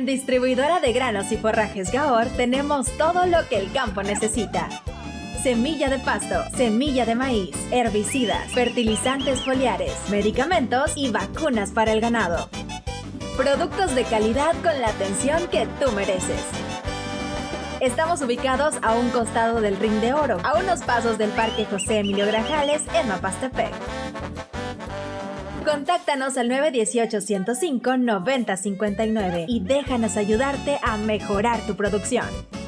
En Distribuidora de Granos y Forrajes Gahor tenemos todo lo que el campo necesita. Semilla de pasto, semilla de maíz, herbicidas, fertilizantes foliares, medicamentos y vacunas para el ganado. Productos de calidad con la atención que tú mereces. Estamos ubicados a un costado del Ring de Oro, a unos pasos del Parque José Emilio Grajales en Mapastepec. Contáctanos al 918-105-9059 y déjanos ayudarte a mejorar tu producción.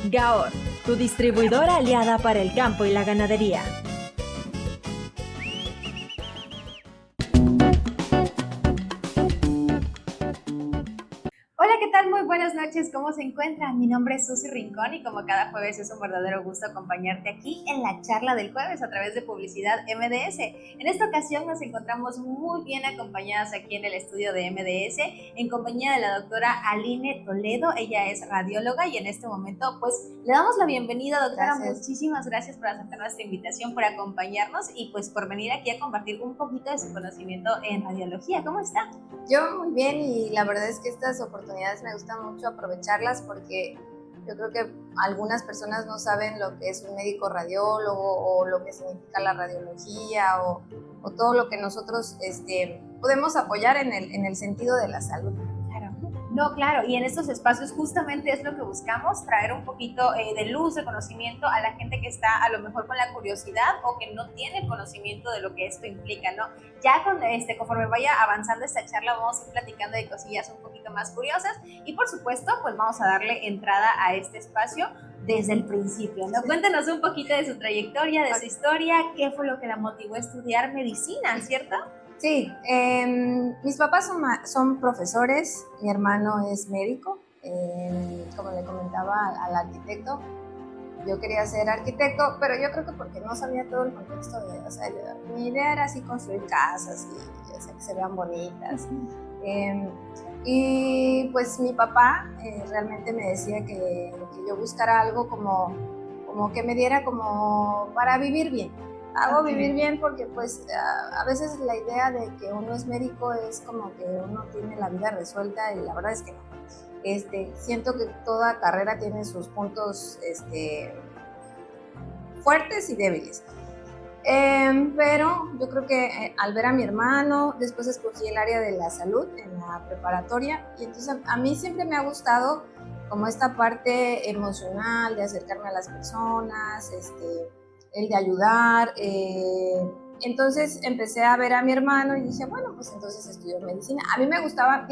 Gahor, tu distribuidora aliada para el campo y la ganadería. Hola, ¿qué tal? Muy buenas noches, ¿cómo se encuentran? Mi nombre es Susy Rincón y como cada jueves es un verdadero gusto acompañarte aquí en la charla del jueves a través de Publicidad MDS. En esta ocasión nos encontramos muy bien acompañadas aquí en el estudio de MDS en compañía de la doctora Aline Toledo. Ella es radióloga y en este momento pues le damos la bienvenida, doctora. Gracias. Muchísimas gracias por aceptar nuestra invitación, por acompañarnos y pues por venir aquí a compartir un poquito de su conocimiento en radiología. ¿Cómo está? Yo muy bien, y la verdad es que estas oportunidades me gusta mucho aprovecharlas porque yo creo que algunas personas no saben lo que es un médico radiólogo o lo que significa la radiología o todo lo que nosotros podemos apoyar en el sentido de la salud. No, claro, y en estos espacios justamente es lo que buscamos, traer un poquito de luz, de conocimiento a la gente que está a lo mejor con la curiosidad o que no tiene conocimiento de lo que esto implica, ¿no? Ya conforme vaya avanzando esta charla vamos a ir platicando de cosillas un poquito más curiosas y por supuesto pues vamos a darle entrada a este espacio desde el principio, ¿no? Sí. Cuéntanos un poquito de su trayectoria, de su historia, qué fue lo que la motivó a estudiar medicina, ¿cierto? Sí, mis papás son profesores, mi hermano es médico, como le comentaba al arquitecto, yo quería ser arquitecto, pero yo creo que porque no sabía todo el contexto mi idea era así construir casas y que se vean bonitas. Y pues mi papá realmente me decía que yo buscara algo como que me diera como para vivir bien. Hago vivir bien porque pues a veces la idea de que uno es médico es como que uno tiene la vida resuelta y la verdad es que no. Siento que toda carrera tiene sus puntos fuertes y débiles. Pero yo creo que al ver a mi hermano, después escogí el área de la salud en la preparatoria y entonces a mí siempre me ha gustado como esta parte emocional de acercarme a las personas, el de ayudar. Entonces empecé a ver a mi hermano y dije, bueno, pues entonces estudio medicina. A mí me gustaban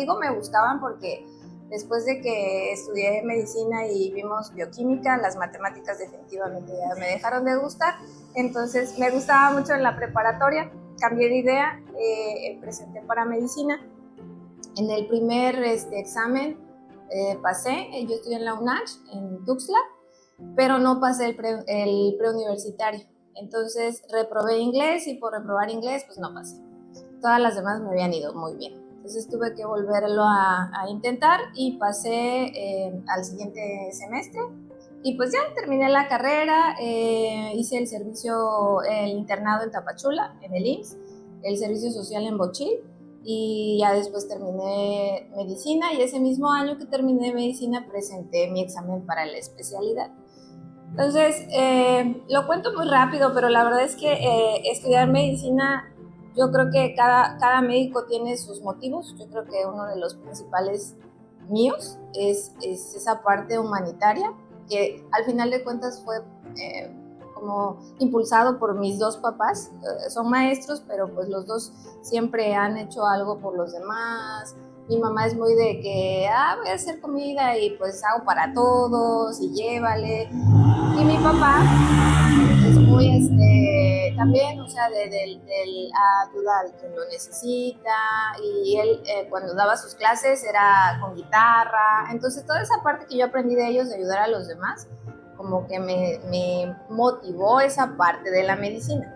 porque después de que estudié medicina y vimos bioquímica, las matemáticas definitivamente ya me dejaron de gustar. Entonces me gustaba mucho en la preparatoria, cambié de idea, presenté para medicina. En el primer examen pasé, yo estudié en la UNACH, en Tuxtla, pero no pasé el preuniversitario. Entonces reprobé inglés y por reprobar inglés pues no pasé. Todas las demás me habían ido muy bien. Entonces tuve que volverlo a intentar y pasé al siguiente semestre. Y pues ya terminé la carrera, hice el internado en Tapachula, en el IMSS, el servicio social en Bochil, y ya después terminé medicina, y ese mismo año que terminé medicina presenté mi examen para la especialidad. Entonces, lo cuento muy rápido, pero la verdad es que estudiar medicina, yo creo que cada médico tiene sus motivos. Yo creo que uno de los principales míos es esa parte humanitaria, que al final de cuentas fue como impulsado por mis dos papás. Son maestros, pero pues los dos siempre han hecho algo por los demás. Mi mamá es muy de que, voy a hacer comida y pues hago para todos y llévale. Y mi papá es muy, también, o sea, del ayuda al que lo necesita. Y él, cuando daba sus clases, era con guitarra. Entonces, toda esa parte que yo aprendí de ellos, de ayudar a los demás, como que me motivó esa parte de la medicina.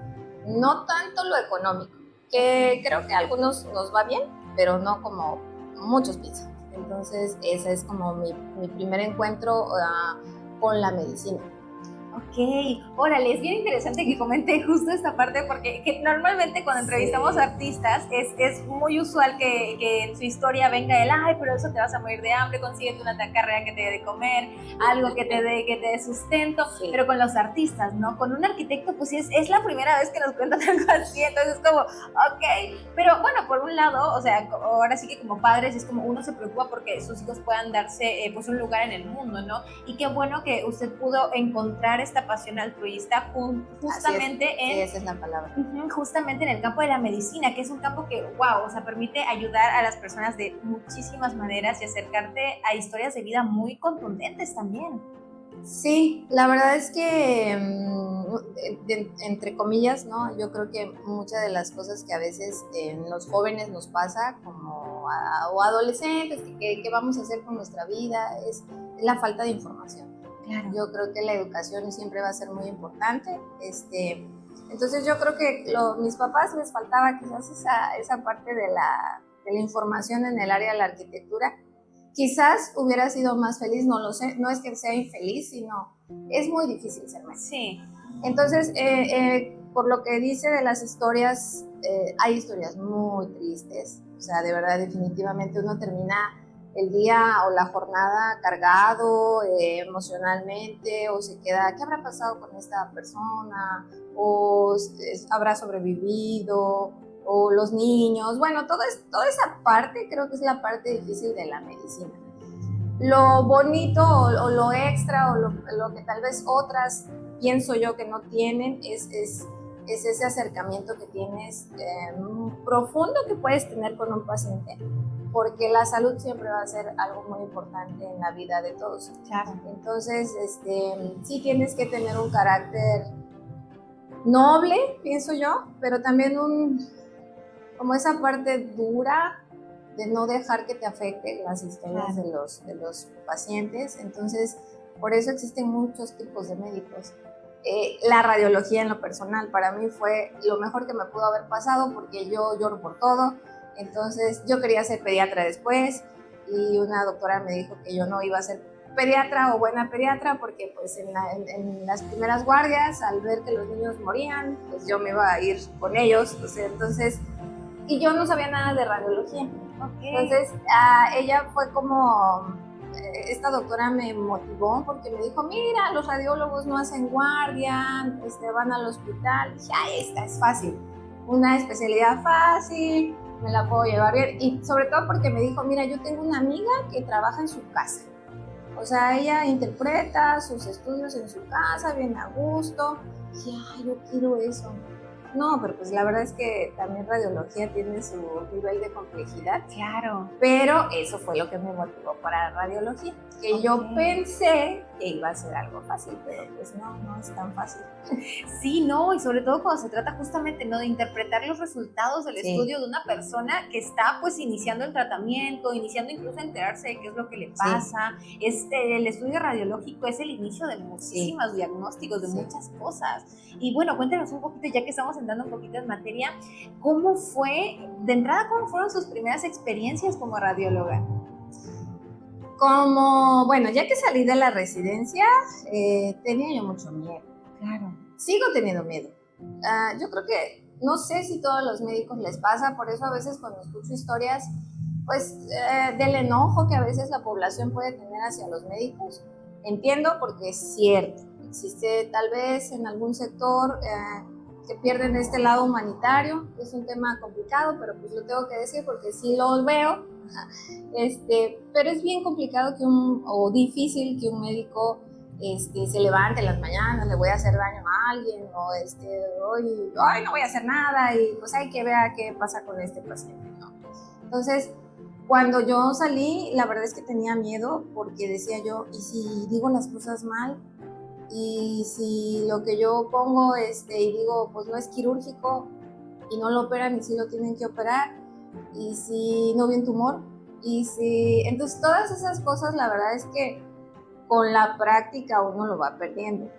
No tanto lo económico, que creo que a algunos nos va bien, pero no como muchos piensan. Entonces, ese es como mi primer encuentro con la medicina. Ok, órale, es bien interesante que comente justo esta parte porque que normalmente cuando entrevistamos a artistas es muy usual que en su historia venga el, ay, pero eso te vas a morir de hambre, consíguete una carrera que te dé de comer, algo que te dé sustento, pero con los artistas, ¿no? Con un arquitecto, pues es la primera vez que nos cuentan algo así, entonces es como, ok, pero bueno, por un lado, o sea, ahora sí que como padres es como uno se preocupa porque sus hijos puedan darse pues un lugar en el mundo, ¿no? Y qué bueno que usted pudo encontrar esta pasión altruista justamente en... Esa es la palabra. Justamente en el campo de la medicina, que es un campo que, wow, o sea, permite ayudar a las personas de muchísimas maneras y acercarte a historias de vida muy contundentes también. Sí, la verdad es que, entre comillas, ¿no? Yo creo que muchas de las cosas que a veces en los jóvenes nos pasa, o adolescentes, que vamos a hacer con nuestra vida, es la falta de información. Claro. Yo creo que la educación siempre va a ser muy importante. Entonces yo creo que mis papás les faltaba quizás esa parte de la información en el área de la arquitectura. Quizás hubiera sido más feliz, no lo sé, no es que sea infeliz, sino es muy difícil ser médico. Sí. Entonces, por lo que dice de las historias, hay historias muy tristes, o sea, de verdad, definitivamente uno termina el día o la jornada cargado emocionalmente, o se queda, ¿qué habrá pasado con esta persona? O habrá sobrevivido, o los niños, bueno, toda esa parte creo que es la parte difícil de la medicina. Lo bonito o lo extra o lo que tal vez otras pienso yo que no tienen es ese acercamiento que tienes profundo que puedes tener con un paciente, porque la salud siempre va a ser algo muy importante en la vida de todos. Claro. Entonces, sí tienes que tener un carácter noble, pienso yo, pero también como esa parte dura de no dejar que te afecten las historias de los pacientes. Entonces, por eso existen muchos tipos de médicos. La radiología en lo personal para mí fue lo mejor que me pudo haber pasado porque yo lloro por todo. Entonces, yo quería ser pediatra después y una doctora me dijo que yo no iba a ser pediatra o buena pediatra porque pues en las primeras guardias, al ver que los niños morían, pues yo me iba a ir con ellos. O sea, entonces, y yo no sabía nada de radiología. Okay. Entonces, ella fue como, esta doctora me motivó porque me dijo, mira, los radiólogos no hacen guardia, van al hospital. Dije, ay, esta es fácil, una especialidad fácil, me la puedo llevar bien. Y sobre todo porque me dijo, mira, yo tengo una amiga que trabaja en su casa. O sea, ella interpreta sus estudios en su casa, bien a gusto. Dije, ay, yo quiero eso. No, pero pues la verdad es que también radiología tiene su nivel de complejidad. Claro. Pero eso fue lo que me motivó para radiología. Que yo pensé que iba a ser algo fácil, pero pues no es tan fácil. Sí, no, y sobre todo cuando se trata justamente, ¿no?, de interpretar los resultados del estudio de una persona que está pues iniciando el tratamiento, iniciando incluso a enterarse de qué es lo que le pasa. El estudio radiológico es el inicio de muchísimos diagnósticos, de muchas cosas. Y bueno, cuéntanos un poquito, ya que estamos entrando un poquito en materia, ¿cómo fueron sus primeras experiencias como radióloga? Bueno, ya que salí de la residencia, tenía yo mucho miedo. Claro. Sigo teniendo miedo. Yo creo que, no sé si a todos los médicos les pasa, por eso a veces cuando escucho historias, pues, del enojo que a veces la población puede tener hacia los médicos, entiendo porque es cierto. Existe tal vez en algún sector que pierden este lado humanitario, que es un tema complicado, pero pues lo tengo que decir porque sí lo veo. Pero es bien complicado o difícil que un médico se levante en las mañanas, le voy a hacer daño a alguien, o hoy no voy a hacer nada, y pues hay que ver qué pasa con este paciente, ¿no? Entonces, cuando yo salí, la verdad es que tenía miedo porque decía yo, ¿y si digo las cosas mal? Y si lo que yo pongo y digo, pues no es quirúrgico y no lo operan y sí lo tienen que operar, y si no vi un tumor, entonces todas esas cosas la verdad es que con la práctica uno lo va perdiendo.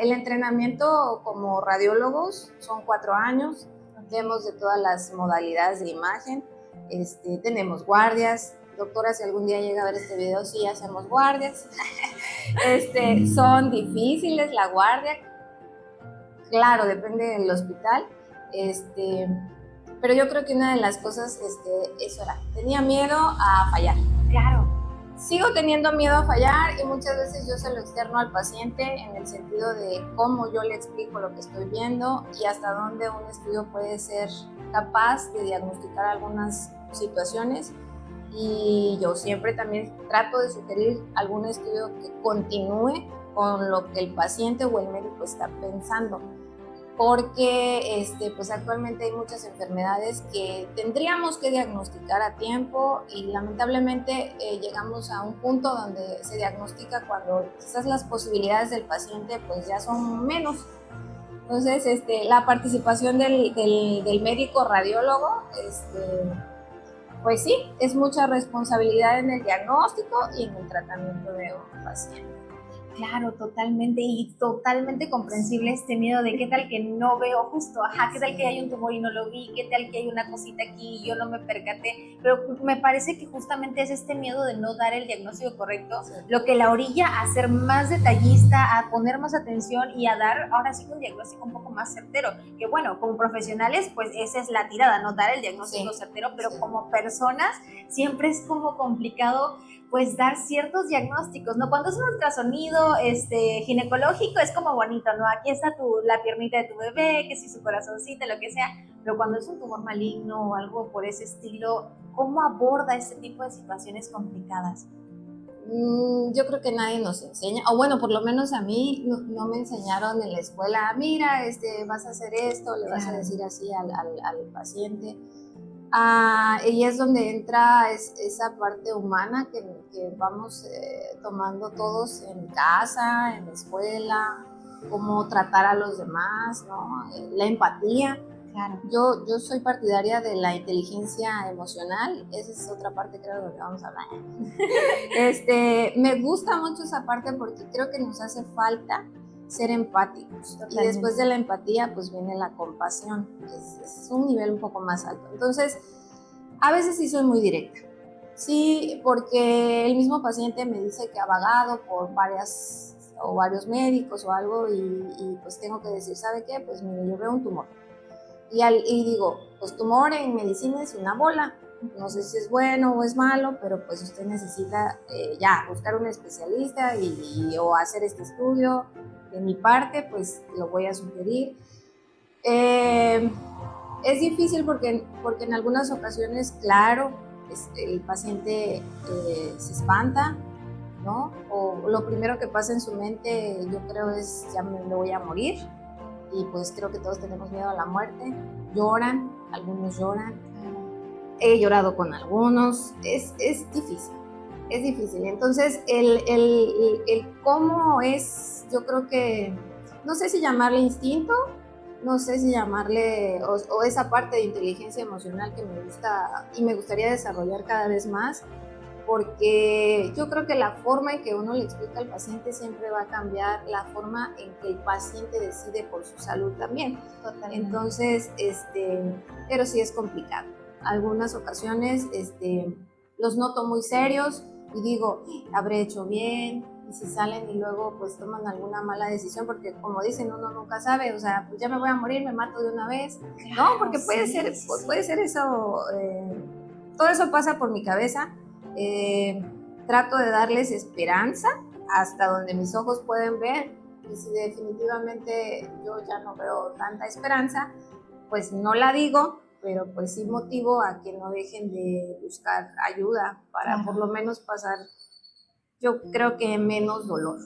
El entrenamiento como radiólogos son 4 años, vemos de todas las modalidades de imagen, tenemos guardias, doctora, si algún día llega a ver este video, sí hacemos guardias. Son difíciles la guardia, claro, depende del hospital, pero yo creo que una de las cosas, eso era, tenía miedo a fallar. Claro. Sigo teniendo miedo a fallar y muchas veces yo se lo externo al paciente en el sentido de cómo yo le explico lo que estoy viendo y hasta dónde un estudio puede ser capaz de diagnosticar algunas situaciones. Y yo siempre también trato de sugerir algún estudio que continúe con lo que el paciente o el médico está pensando, porque pues actualmente hay muchas enfermedades que tendríamos que diagnosticar a tiempo y lamentablemente llegamos a un punto donde se diagnostica cuando quizás las posibilidades del paciente pues ya son menos. Entonces la participación del médico radiólogo pues sí, es mucha responsabilidad en el diagnóstico y en el tratamiento de un paciente. Claro, totalmente, y totalmente comprensible este miedo de qué tal que no veo justo, qué tal que hay un tumor y no lo vi, qué tal que hay una cosita aquí y yo no me percaté, pero me parece que justamente es este miedo de no dar el diagnóstico correcto, lo que la orilla a ser más detallista, a poner más atención y a dar ahora sí un diagnóstico un poco más certero, que bueno, como profesionales pues esa es la tirada, no dar el diagnóstico certero, pero como personas siempre es como complicado pues dar ciertos diagnósticos, ¿no? Cuando es un ultrasonido ginecológico es como bonito, ¿no? Aquí está la piernita de tu bebé, que si su corazoncito, lo que sea, pero cuando es un tumor maligno o algo por ese estilo, ¿cómo aborda este tipo de situaciones complicadas? Yo creo que nadie nos enseña, o bueno, por lo menos a mí no me enseñaron en la escuela, mira, vas a hacer esto, le vas a decir así al paciente. Y es donde entra esa parte humana que vamos tomando todos en casa, en la escuela, cómo tratar a los demás, ¿no? La empatía. Claro. Yo soy partidaria de la inteligencia emocional, esa es otra parte creo de lo que vamos a hablar. Me gusta mucho esa parte porque creo que nos hace falta ser empáticos. Totalmente. Y después de la empatía pues viene la compasión, que es un nivel un poco más alto. Entonces, a veces sí soy muy directa, sí, porque el mismo paciente me dice que ha vagado por varios médicos o algo y pues tengo que decir, ¿sabe qué? Pues mire, yo veo un tumor. Y digo, pues tumor en medicina es una bola, no sé si es bueno o es malo, pero pues usted necesita ya buscar un especialista o hacer este estudio. De mi parte, pues lo voy a sugerir. Es difícil porque en algunas ocasiones, claro, el paciente se espanta, ¿no? O lo primero que pasa en su mente, yo creo, es ya me voy a morir. Y pues creo que todos tenemos miedo a la muerte. Lloran, algunos lloran. He llorado con algunos. Es difícil. Es difícil. Entonces, el cómo es, yo creo que, no sé si llamarle instinto, no sé si llamarle, o esa parte de inteligencia emocional que me gusta y me gustaría desarrollar cada vez más, porque yo creo que la forma en que uno le explica al paciente siempre va a cambiar la forma en que el paciente decide por su salud también. Totalmente. Entonces, pero sí es complicado. Algunas ocasiones, los noto muy serios y digo, habré hecho bien, y si salen y luego pues toman alguna mala decisión, porque como dicen, uno nunca sabe, o sea, pues ya me voy a morir, me mato de una vez. Claro, no, porque puede ser eso, todo eso pasa por mi cabeza. Trato de darles esperanza hasta donde mis ojos pueden ver, y si definitivamente yo ya no veo tanta esperanza, pues no la digo, pero pues sí motivo a que no dejen de buscar ayuda para por lo menos pasar, yo creo que menos dolor,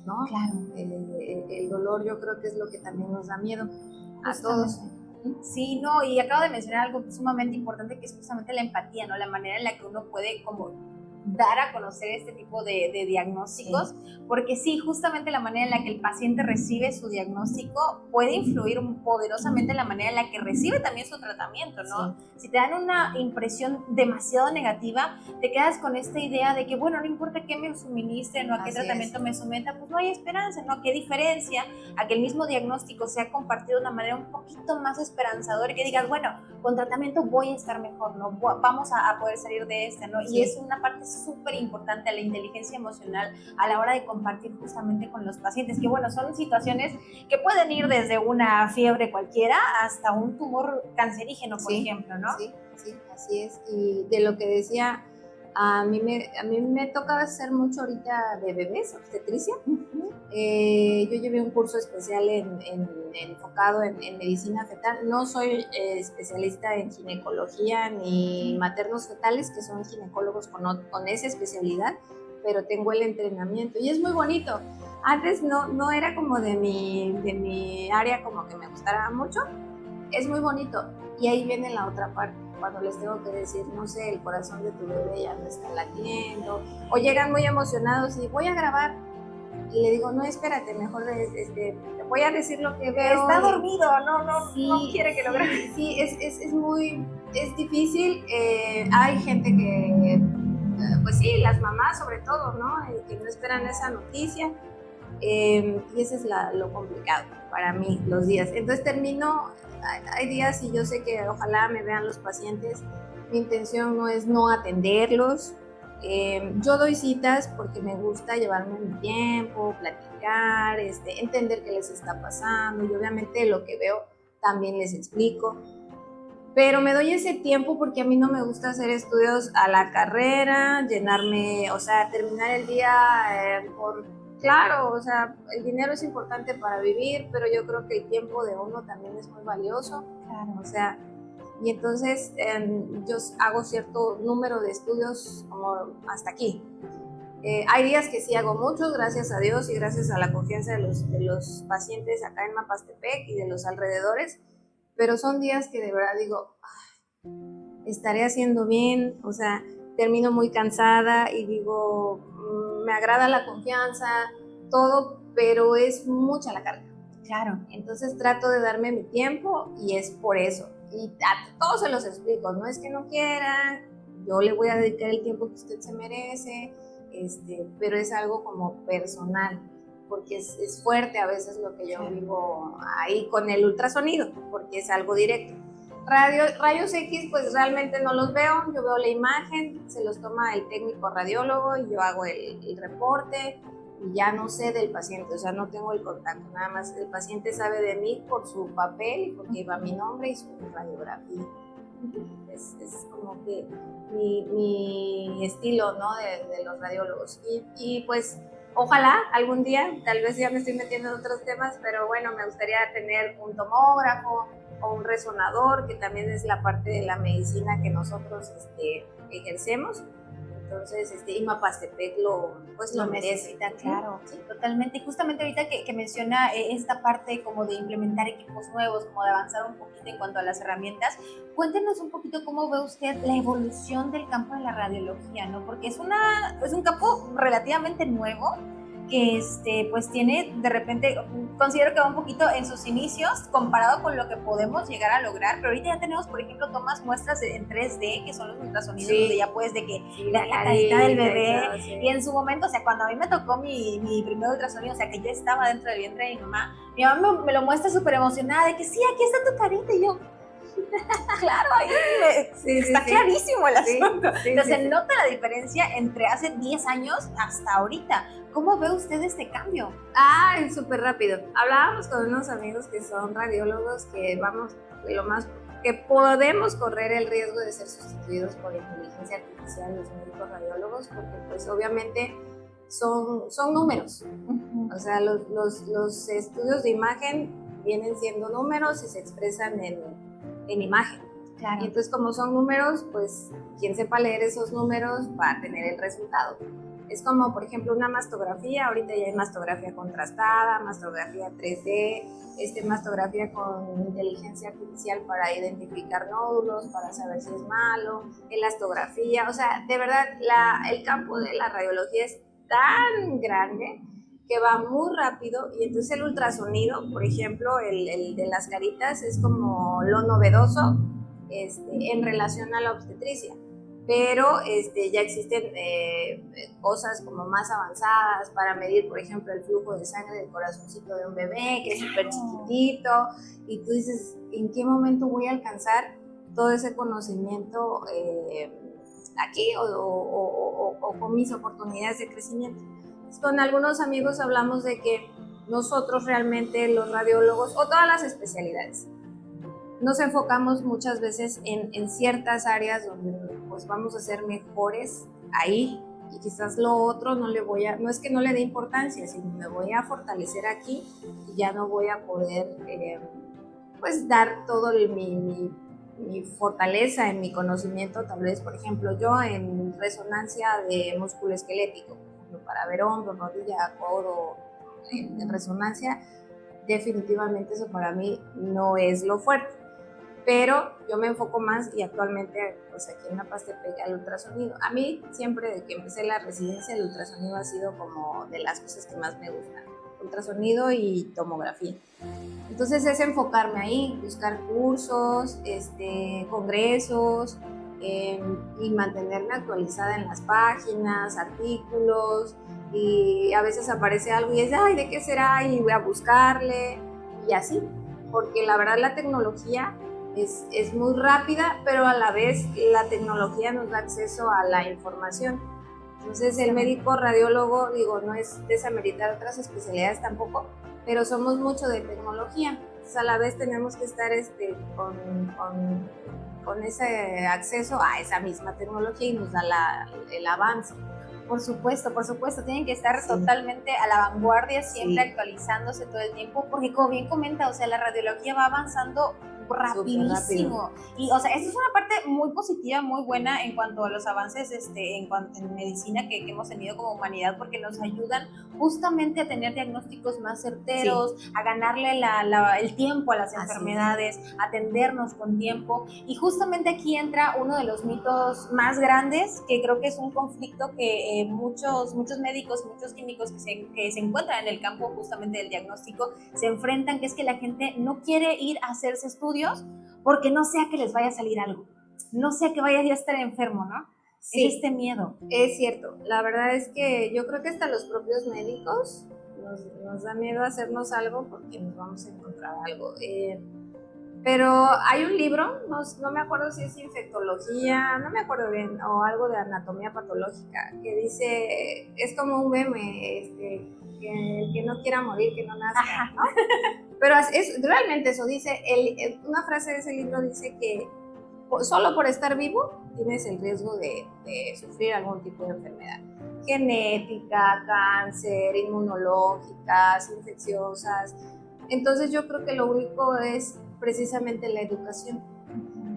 ¿no? Claro. El dolor yo creo que es lo que también nos da miedo a todos. Sí, y acabo de mencionar algo sumamente importante, que es justamente la empatía, ¿no? La manera en la que uno puede como dar a conocer este tipo de diagnósticos, porque sí, justamente la manera en la que el paciente recibe su diagnóstico puede influir poderosamente en la manera en la que recibe también su tratamiento, ¿no? Si te dan una impresión demasiado negativa, te quedas con esta idea de que, bueno, no importa qué me suministren o a qué tratamiento me someta, pues no hay esperanza, ¿no? ¿Qué diferencia a que el mismo diagnóstico sea compartido de una manera un poquito más esperanzadora y que digas, bueno, con tratamiento voy a estar mejor, ¿no? Vamos a poder salir de esta, ¿no? Y es una parte súper importante a la inteligencia emocional a la hora de compartir justamente con los pacientes, que bueno, son situaciones que pueden ir desde una fiebre cualquiera hasta un tumor cancerígeno, por ejemplo, ¿no? Sí, así es. Y de lo que decía, a mí me toca hacer mucho ahorita de bebés, obstetricia. Yo llevé un curso especial enfocado en medicina fetal. No soy especialista en ginecología ni maternos fetales, que son ginecólogos con esa especialidad, pero tengo el entrenamiento y es muy bonito. Antes no era como de mi área como que me gustara mucho. Es muy bonito. Y ahí viene la otra parte, cuando les tengo que decir, no sé, el corazón de tu bebé ya no está latiendo, o llegan muy emocionados y voy a grabar, y le digo, no, espérate, mejor te voy a decir lo que veo. Está dormido, no quiere que lo grabe. Sí, es difícil. Hay gente que, pues sí, las mamás sobre todo, ¿no? Que no esperan esa noticia. Y ese es lo complicado para mí, los días. Entonces hay días y yo sé que ojalá me vean los pacientes. Mi intención no es no atenderlos. Yo doy citas porque me gusta llevarme mi tiempo, platicar, entender qué les está pasando, y obviamente lo que veo también les explico. Pero me doy ese tiempo porque a mí no me gusta hacer estudios a la carrera, llenarme, o sea, terminar el día claro, o sea, el dinero es importante para vivir, pero yo creo que el tiempo de uno también es muy valioso. Claro. O sea, y entonces yo hago cierto número de estudios como hasta aquí. Hay días que sí hago muchos, gracias a Dios y gracias a la confianza de los pacientes acá en Mapastepec y de los alrededores, pero son días que de verdad digo, estaré haciendo bien, o sea, termino muy cansada y digo, me agrada la confianza, todo, pero es mucha la carga. Claro. Entonces trato de darme mi tiempo y es por eso. Y a todos se los explico, no es que no quieran, yo le voy a dedicar el tiempo que usted se merece, pero es algo como personal, porque es fuerte a veces lo que yo vivo ahí con el ultrasonido, porque es algo directo. Rayos X, pues realmente no los veo, yo veo la imagen, se los toma el técnico radiólogo y yo hago el reporte y ya no sé del paciente, o sea, no tengo el contacto, nada más el paciente sabe de mí por su papel y porque iba mi nombre y su radiografía. Es como que mi estilo, ¿no? de los radiólogos. Y pues ojalá algún día, tal vez ya me estoy metiendo en otros temas, pero bueno, me gustaría tener un tomógrafo o un resonador, que también es la parte de la medicina que nosotros ejercemos. Entonces, y Mapastepec lo merece. Claro, sí, totalmente. Y justamente ahorita que menciona esta parte como de implementar equipos nuevos, como de avanzar un poquito en cuanto a las herramientas, cuéntenos un poquito cómo ve usted la evolución del campo de la radiología, ¿no? Porque es un campo relativamente nuevo, que pues tiene de repente, considero que va un poquito en sus inicios comparado con lo que podemos llegar a lograr, pero ahorita ya tenemos, por ejemplo, tomas muestras en 3D, que son los ultrasonidos, donde ya puedes de que la carita del bebé, y en su momento, o sea, cuando a mí me tocó mi primer ultrasonido, o sea, que yo estaba dentro del vientre de mi mamá me lo muestra súper emocionada, de que sí, aquí está tu carita, y yo... Claro, ahí está clarísimo el asunto. Entonces se nota la diferencia entre hace 10 años hasta ahorita. ¿Cómo ve usted este cambio? Es súper rápido. Hablábamos con unos amigos que son radiólogos que que podemos correr el riesgo de ser sustituidos por inteligencia artificial los médicos radiólogos, porque pues obviamente son números. O sea, los estudios de imagen vienen siendo números y se expresan en imagen. Claro. Y entonces, como son números, pues quien sepa leer esos números va a tener el resultado. Es como, por ejemplo, una mastografía. Ahorita ya hay mastografía contrastada, mastografía 3D, mastografía con inteligencia artificial para identificar nódulos, para saber si es malo, elastografía. O sea, de verdad, el campo de la radiología es tan grande que va muy rápido, y entonces el ultrasonido, por ejemplo, el de las caritas, es como lo novedoso en relación a la obstetricia. Pero ya existen cosas como más avanzadas para medir, por ejemplo, el flujo de sangre del corazoncito de un bebé, que es súper chiquitito, y tú dices, ¿en qué momento voy a alcanzar todo ese conocimiento aquí o con mis oportunidades de crecimiento? Entonces, con algunos amigos hablamos de que nosotros realmente, los radiólogos, o todas las especialidades, nos enfocamos muchas veces en ciertas áreas donde pues vamos a ser mejores ahí, y quizás lo otro no es que no le dé importancia, sino me voy a fortalecer aquí y ya no voy a poder pues dar todo mi fortaleza en mi conocimiento. Tal vez, por ejemplo, yo en resonancia de músculo esquelético, por ejemplo, para ver hombro, rodilla, codo, en resonancia, definitivamente eso para mí no es lo fuerte. Pero yo me enfoco más, y actualmente pues aquí en La Paz Tepeyac, el ultrasonido. A mí siempre desde que empecé la residencia el ultrasonido ha sido como de las cosas que más me gustan, ultrasonido y tomografía. Entonces es enfocarme ahí, buscar cursos, congresos, y mantenerme actualizada en las páginas, artículos, y a veces aparece algo y es, ay, ¿de qué será? Y voy a buscarle, y así, porque la verdad la tecnología es muy rápida, pero a la vez la tecnología nos da acceso a la información. Entonces el médico radiólogo, digo, no es desameritar otras especialidades tampoco, pero somos mucho de tecnología. Entonces a la vez tenemos que estar con ese acceso a esa misma tecnología, y nos da el avance. Por supuesto, tienen que estar totalmente a la vanguardia, siempre actualizándose todo el tiempo, porque como bien comenta, o sea, la radiología va avanzando rapidísimo. Y, o sea, esta es una parte muy positiva, muy buena en cuanto a los avances en medicina que hemos tenido como humanidad, porque nos ayudan justamente a tener diagnósticos más certeros, a ganarle el tiempo a las enfermedades, a atendernos con tiempo. Y justamente aquí entra uno de los mitos más grandes, que creo que es un conflicto que muchos médicos, muchos químicos que se encuentran en el campo justamente del diagnóstico se enfrentan, que es que la gente no quiere ir a hacerse estudios porque no sea que les vaya a salir algo, no sea que vaya a estar enfermo, ¿no? Sí, es miedo. Es cierto, la verdad es que yo creo que hasta los propios médicos nos da miedo hacernos algo porque nos vamos a encontrar algo. Pero hay un libro, no me acuerdo si es infectología, no me acuerdo bien, o algo de anatomía patológica, que dice, es como un meme, que el que no quiera morir, que no nazca, ¿no? Pero es realmente eso, dice, una frase de ese libro dice que solo por estar vivo tienes el riesgo de sufrir algún tipo de enfermedad genética, cáncer, inmunológicas, infecciosas. Entonces yo creo que lo único es precisamente la educación.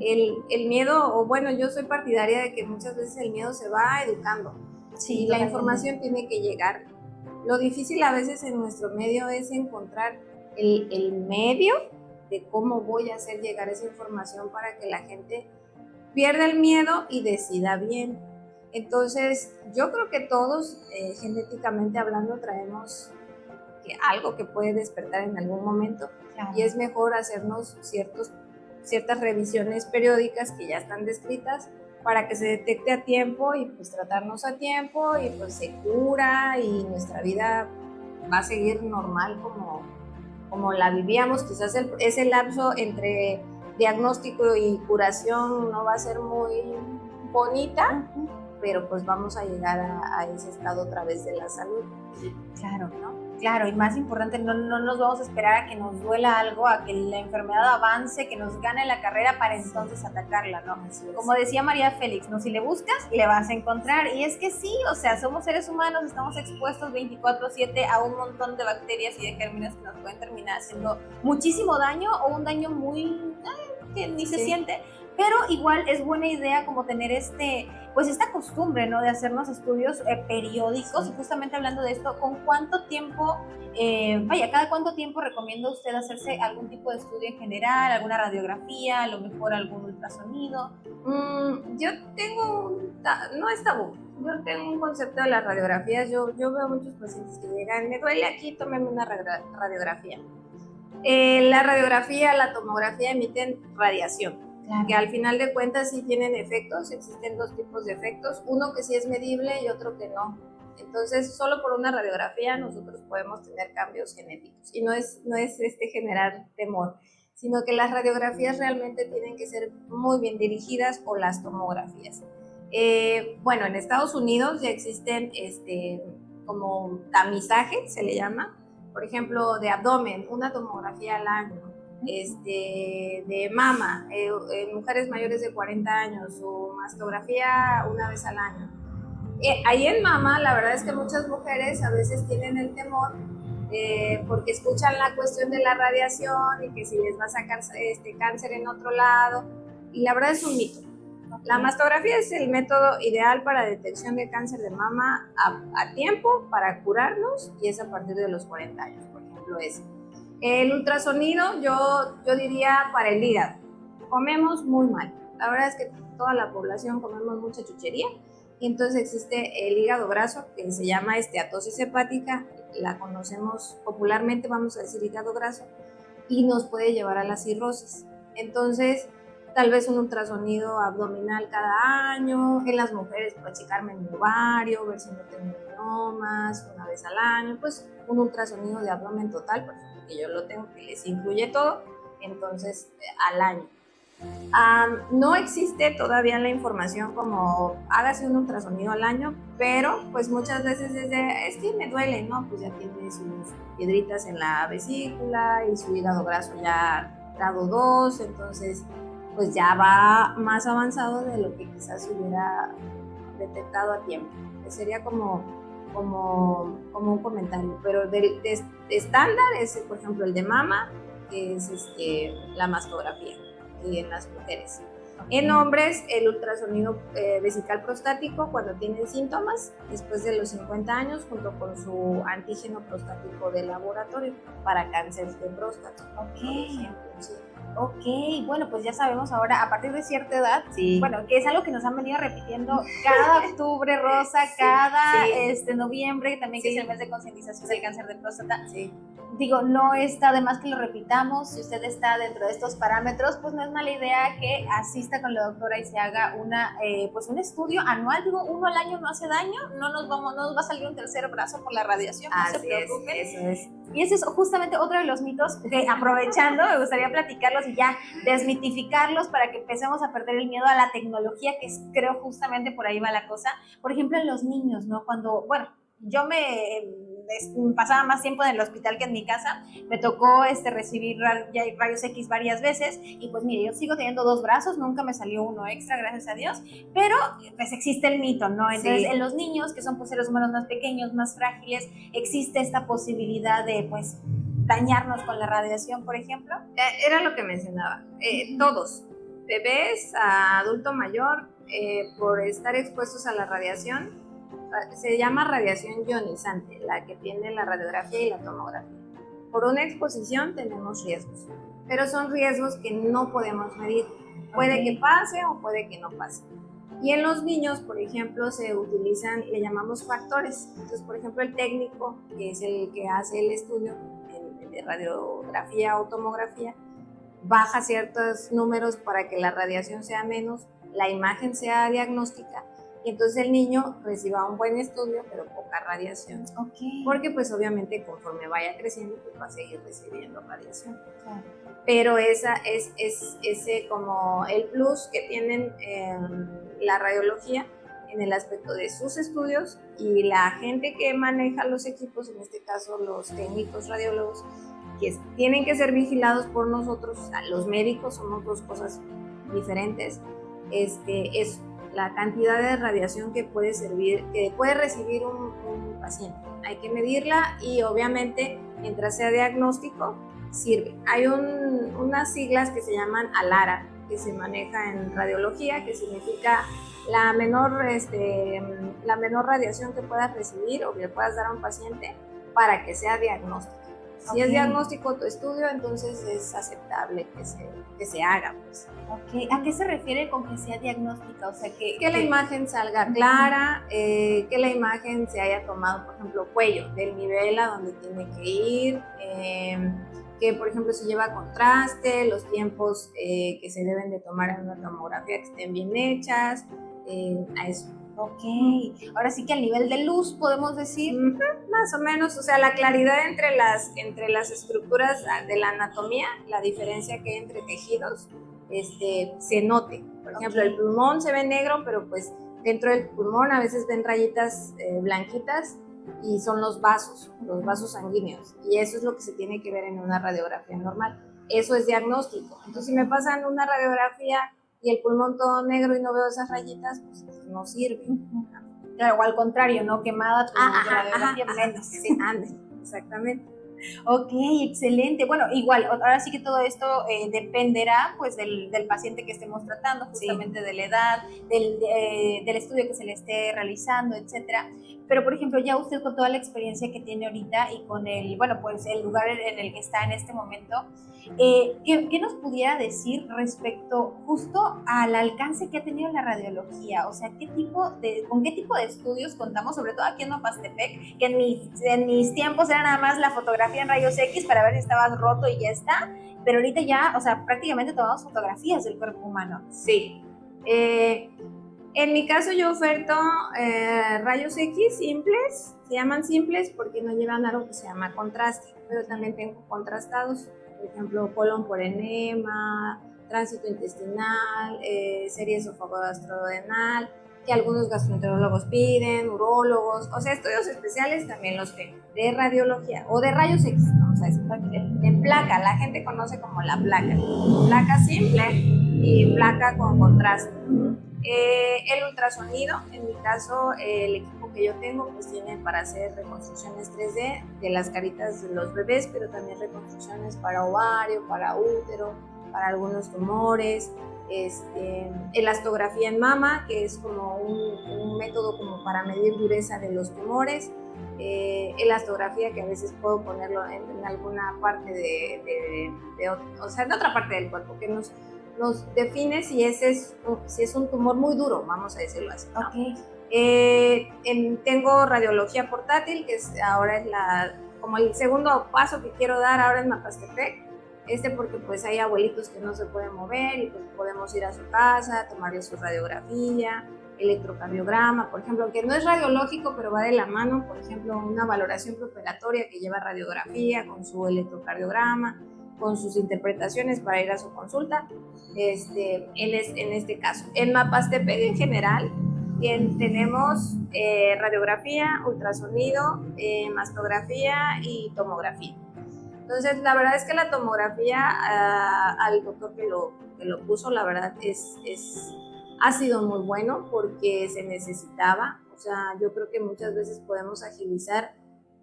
El miedo, o bueno, yo soy partidaria de que muchas veces el miedo se va educando, y la información tiene que llegar. Lo difícil a veces en nuestro medio es encontrar el medio de cómo voy a hacer llegar esa información para que la gente pierda el miedo y decida bien. Entonces, yo creo que todos, genéticamente hablando, traemos algo que puede despertar en algún momento, y es mejor hacernos ciertas revisiones periódicas que ya están descritas para que se detecte a tiempo, y pues tratarnos a tiempo, y pues se cura, y nuestra vida va a seguir normal como la vivíamos. Quizás ese lapso entre diagnóstico y curación no va a ser muy bonita, pero pues vamos a llegar a ese estado a través de la salud. Claro, ¿no? Claro, y más importante, no nos vamos a esperar a que nos duela algo, a que la enfermedad avance, que nos gane la carrera para entonces atacarla, ¿no? Como decía María Félix, ¿no? Si le buscas, le vas a encontrar. Y es que sí, o sea, somos seres humanos, estamos expuestos 24/7 a un montón de bacterias y de gérmenes que nos pueden terminar haciendo muchísimo daño, o un daño muy que ni se siente, pero igual es buena idea como tener pues esta costumbre, ¿no? De hacernos estudios periódicos. Sí. Y justamente hablando de esto, ¿con cuánto tiempo, cada cuánto tiempo recomienda usted hacerse algún tipo de estudio en general, alguna radiografía, a lo mejor algún ultrasonido? Yo tengo no es tabú. Yo tengo un concepto de las radiografías. Yo veo muchos pacientes que llegan, me duele aquí, tómeme una radiografía. La radiografía, la tomografía emiten radiación, Claro. que al final de cuentas sí tienen efectos. Existen dos tipos de efectos, uno que sí es medible y otro que no. Entonces, solo por una radiografía nosotros podemos tener cambios genéticos, y no es generar temor, sino que las radiografías realmente tienen que ser muy bien dirigidas, o las tomografías. Bueno, en Estados Unidos ya existen como tamizaje, se le llama, por ejemplo, de abdomen, una tomografía al año, de mama, mujeres mayores de 40 años, su mastografía una vez al año. Ahí en mama, la verdad es que muchas mujeres a veces tienen el temor porque escuchan la cuestión de la radiación y que si les va a sacar cáncer en otro lado, y la verdad es un mito. La mastografía es el método ideal para detección de cáncer de mama a tiempo, para curarnos, y es a partir de los 40 años, por ejemplo. El ultrasonido, yo diría para el hígado. Comemos muy mal. La verdad es que toda la población comemos mucha chuchería, y entonces existe el hígado graso, que se llama esteatosis hepática, la conocemos popularmente, vamos a decir hígado graso, y nos puede llevar a la cirrosis. Entonces, tal vez un ultrasonido abdominal cada año, en las mujeres pues checarme mi ovario, ver si no tengo miomas una vez al año, pues un ultrasonido de abdomen total, por ejemplo, que yo lo tengo, que les incluye todo, entonces al año. No existe todavía la información como hágase un ultrasonido al año, pero pues muchas veces es que me duele, ¿no? Pues ya tiene sus piedritas en la vesícula y su hígado graso ya grado 2, entonces pues ya va más avanzado de lo que quizás hubiera detectado a tiempo. Sería como un comentario, pero de estándar es, por ejemplo, el de mama, que es la mastografía, y en las mujeres. Okay. En hombres, el ultrasonido vesical prostático cuando tienen síntomas después de los 50 años, junto con su antígeno prostático de laboratorio para cáncer de próstata. Ok. Por ejemplo, sí. Ok, bueno, pues ya sabemos ahora, a partir de cierta edad, sí. Bueno, que es algo que nos han venido repitiendo cada octubre rosa, sí, cada sí. Noviembre, también que sí. Es el mes de concientización del cáncer de próstata. Sí. Digo, no está de más que lo repitamos. Si usted está dentro de estos parámetros, pues no es mala idea que asista con la doctora y se haga pues un estudio anual. Digo, uno al año no hace daño, no nos va a salir un tercer brazo por la radiación, no se preocupen. Eso es. Y ese es justamente otro de los mitos que, aprovechando, me gustaría platicarlos y ya desmitificarlos para que empecemos a perder el miedo a la tecnología, que creo justamente por ahí va la cosa. Por ejemplo, en los niños, ¿no? Cuando, bueno, yo me pasaba más tiempo en el hospital que en mi casa, me tocó recibir rayos X varias veces, y pues mire, yo sigo teniendo 2 brazos, nunca me salió uno extra, gracias a Dios, pero pues existe el mito, ¿no? Entonces, sí. En los niños, que son pues seres humanos más pequeños, más frágiles, existe esta posibilidad de pues dañarnos con la radiación, por ejemplo. Era lo que mencionaba, todos, bebés a adulto mayor, por estar expuestos a la radiación. Se llama radiación ionizante, la que tiene la radiografía y la tomografía. Por una exposición tenemos riesgos, pero son riesgos que no podemos medir. Puede que pase o puede que no pase. Y en los niños, por ejemplo, se utilizan, le llamamos factores. Entonces, por ejemplo, el técnico, que es el que hace el estudio de radiografía o tomografía, baja ciertos números para que la radiación sea menos, la imagen sea diagnóstica, y entonces el niño reciba un buen estudio, pero poca radiación. Okay. Porque pues obviamente conforme vaya creciendo, pues va a seguir recibiendo radiación. Claro. Pero esa es ese como el plus que tienen la radiología en el aspecto de sus estudios, y la gente que maneja los equipos, en este caso los técnicos radiólogos, que tienen que ser vigilados por nosotros, o sea, los médicos somos dos cosas diferentes, es la cantidad de radiación que puede recibir un paciente. Hay que medirla, y obviamente mientras sea diagnóstico sirve. Hay unas siglas que se llaman ALARA, que se maneja en radiología, que significa la menor radiación que puedas recibir o que puedas dar a un paciente para que sea diagnóstico. Si es diagnóstico tu estudio, entonces es aceptable que se haga, pues. Ok, ¿a qué se refiere con que sea diagnóstica? O sea, que la imagen salga clara, que la imagen se haya tomado, por ejemplo, cuello, del nivel a donde tiene que ir, que por ejemplo se lleva contraste, los tiempos que se deben de tomar en una tomografía que estén bien hechas, a eso. Ok, ahora sí que a nivel de luz podemos decir. Más o menos, o sea, la claridad entre las estructuras de la anatomía, la diferencia que hay entre tejidos, se note. Por ejemplo, el pulmón se ve negro, pero pues dentro del pulmón a veces ven rayitas blanquitas y son los vasos sanguíneos, y eso es lo que se tiene que ver en una radiografía normal. Eso es diagnóstico. Entonces, si me pasan una radiografía y el pulmón todo negro y no veo esas rayitas, pues no sirve. Claro, o al contrario, ¿no? Quemada tu radiografía menos. Sí, exactamente. Ok, excelente. Bueno, igual, ahora sí que todo esto dependerá pues del paciente que estemos tratando, justamente de la edad, del estudio que se le esté realizando, etcétera. Pero, por ejemplo, ya usted con toda la experiencia que tiene ahorita y con el lugar en el que está en este momento, ¿qué nos pudiera decir respecto justo al alcance que ha tenido la radiología? O sea, ¿con qué tipo de estudios contamos, sobre todo aquí en Mapastepec, que en mis tiempos era nada más la fotografía en rayos X para ver si estabas roto y ya está, pero ahorita ya, o sea, prácticamente tomamos fotografías del cuerpo humano? Sí. En mi caso yo oferto rayos X simples, se llaman simples porque no llevan algo que se llama contraste, pero también tengo contrastados, por ejemplo, colon por enema, tránsito intestinal, serie esofágo-gastrodenal, que algunos gastroenterólogos piden, urólogos, o sea, estudios especiales también los tengo, de radiología o de rayos X, vamos a decir, en placa, la gente conoce como la placa simple y placa con contraste. El ultrasonido, en mi caso, el equipo que yo tengo pues tiene para hacer reconstrucciones 3D de las caritas de los bebés, pero también reconstrucciones para ovario, para útero, para algunos tumores, elastografía en mama, que es como un método como para medir dureza de los tumores, elastografía que a veces puedo ponerlo en alguna parte o sea, en otra parte del cuerpo, que nos define si es un tumor muy duro, vamos a decirlo así, ¿no? Tengo radiología portátil, que ahora es como el segundo paso que quiero dar ahora en Mapastepec, porque pues hay abuelitos que no se pueden mover y pues podemos ir a su casa, tomarle su radiografía, electrocardiograma, por ejemplo, que no es radiológico, pero va de la mano, por ejemplo, una valoración preoperatoria que lleva radiografía con su electrocardiograma, con sus interpretaciones para ir a su consulta, en este caso. En Mapastepec en general tenemos radiografía, ultrasonido, mastografía y tomografía. Entonces, la verdad es que la tomografía, al doctor que lo puso, la verdad ha sido muy bueno porque se necesitaba. O sea, yo creo que muchas veces podemos agilizar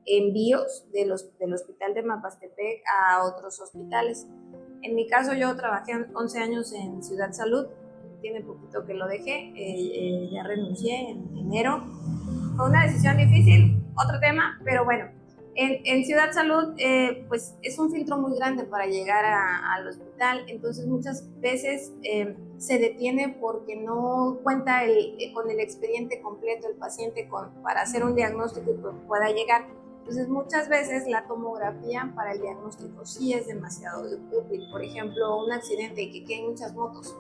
envíos del hospital de Mapastepec a otros hospitales. En mi caso, yo trabajé 11 años en Ciudad Salud, tiene poquito que lo dejé, ya renuncié en enero. Fue una decisión difícil, otro tema, pero bueno, en Ciudad Salud pues es un filtro muy grande para llegar al hospital, entonces muchas veces se detiene porque no cuenta con el expediente completo el paciente para hacer un diagnóstico y pueda llegar. Entonces, muchas veces la tomografía para el diagnóstico sí es demasiado útil. Por ejemplo, un accidente y que hay muchas motos,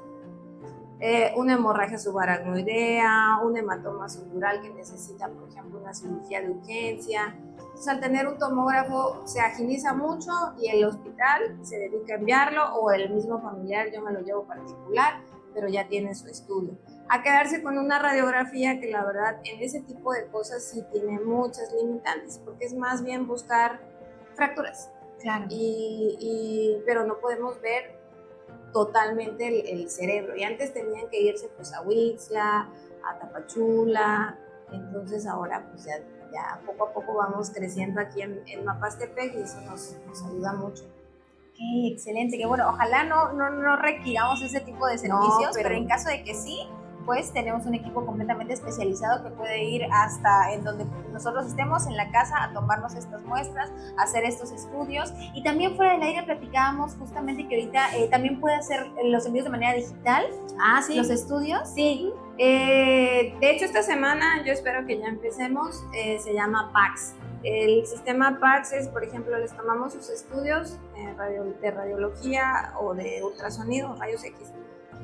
una hemorragia subaracnoidea, un hematoma subdural que necesita, por ejemplo, una cirugía de urgencia. Entonces, al tener un tomógrafo se agiliza mucho y el hospital se dedica a enviarlo, o el mismo familiar, yo me lo llevo particular, pero ya tiene su estudio. A quedarse con una radiografía que la verdad en ese tipo de cosas sí tiene muchas limitantes, porque es más bien buscar fracturas. Claro. Pero no podemos ver totalmente el cerebro. Y antes tenían que irse pues a Huixla, a Tapachula, entonces ahora pues ya poco a poco vamos creciendo aquí en Mapastepec y eso nos ayuda mucho. Ok, Excelente, que bueno, ojalá no requiramos ese tipo de servicios, pero en caso de que sí, pues tenemos un equipo completamente especializado que puede ir hasta en donde nosotros estemos en la casa a tomarnos estas muestras, a hacer estos estudios. Y también fuera del aire platicábamos justamente que ahorita también puede hacer los envíos de manera digital. Sí. Los estudios. Sí. De hecho, esta semana yo espero que ya empecemos. Se llama PACS. El sistema PACS es, por ejemplo, les tomamos sus estudios de radiología o de ultrasonido, rayos X,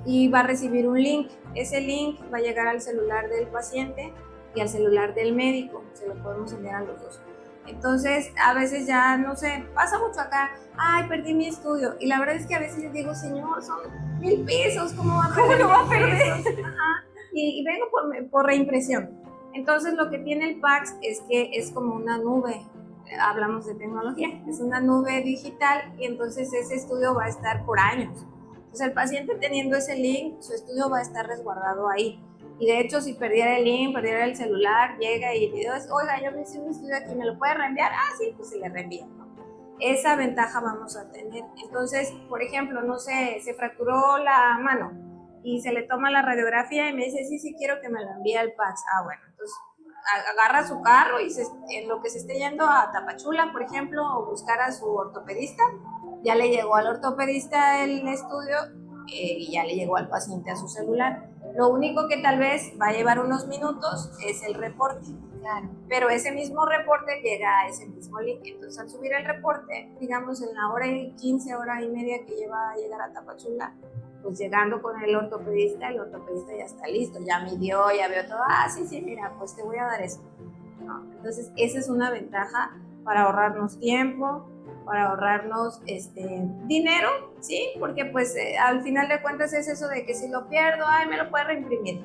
y va a recibir un link. Ese link va a llegar al celular del paciente y al celular del médico. Se lo podemos enviar a los dos. Entonces, a veces ya, no sé, pasa mucho acá, ay, perdí mi estudio. Y la verdad es que a veces les digo, señor, son 1,000 pesos, ¿cómo va a perder? Ajá. Y vengo por reimpresión. Entonces, lo que tiene el PACS es que es como una nube. Hablamos de tecnología, es una nube digital y entonces ese estudio va a estar por años. Entonces el paciente teniendo ese link, su estudio va a estar resguardado ahí. Y de hecho, si perdiera el link, perdiera el celular, llega y dice, oiga, yo me hice un estudio aquí, ¿me lo puede reenviar? Sí, pues se le reenvía, ¿no? Esa ventaja vamos a tener. Entonces, por ejemplo, no sé, se fracturó la mano y se le toma la radiografía y me dice, sí, quiero que me lo envíe al PACS. Bueno, entonces agarra su carro y en lo que se esté yendo a Tapachula, por ejemplo, o buscar a su ortopedista, ya le llegó al ortopedista el estudio y ya le llegó al paciente a su celular. Lo único que tal vez va a llevar unos minutos es el reporte. Claro. Pero ese mismo reporte llega a ese mismo link. Entonces, al subir el reporte, digamos en la hora y 15, hora y media que lleva a llegar a Tapachula, pues llegando con el ortopedista ya está listo, ya midió, ya vio todo, sí, mira, pues te voy a dar esto. ¿No? Entonces, esa es una ventaja para ahorrarnos tiempo, para ahorrarnos dinero, ¿sí? Porque pues al final de cuentas es eso de que si lo pierdo, me lo puede reimprimir.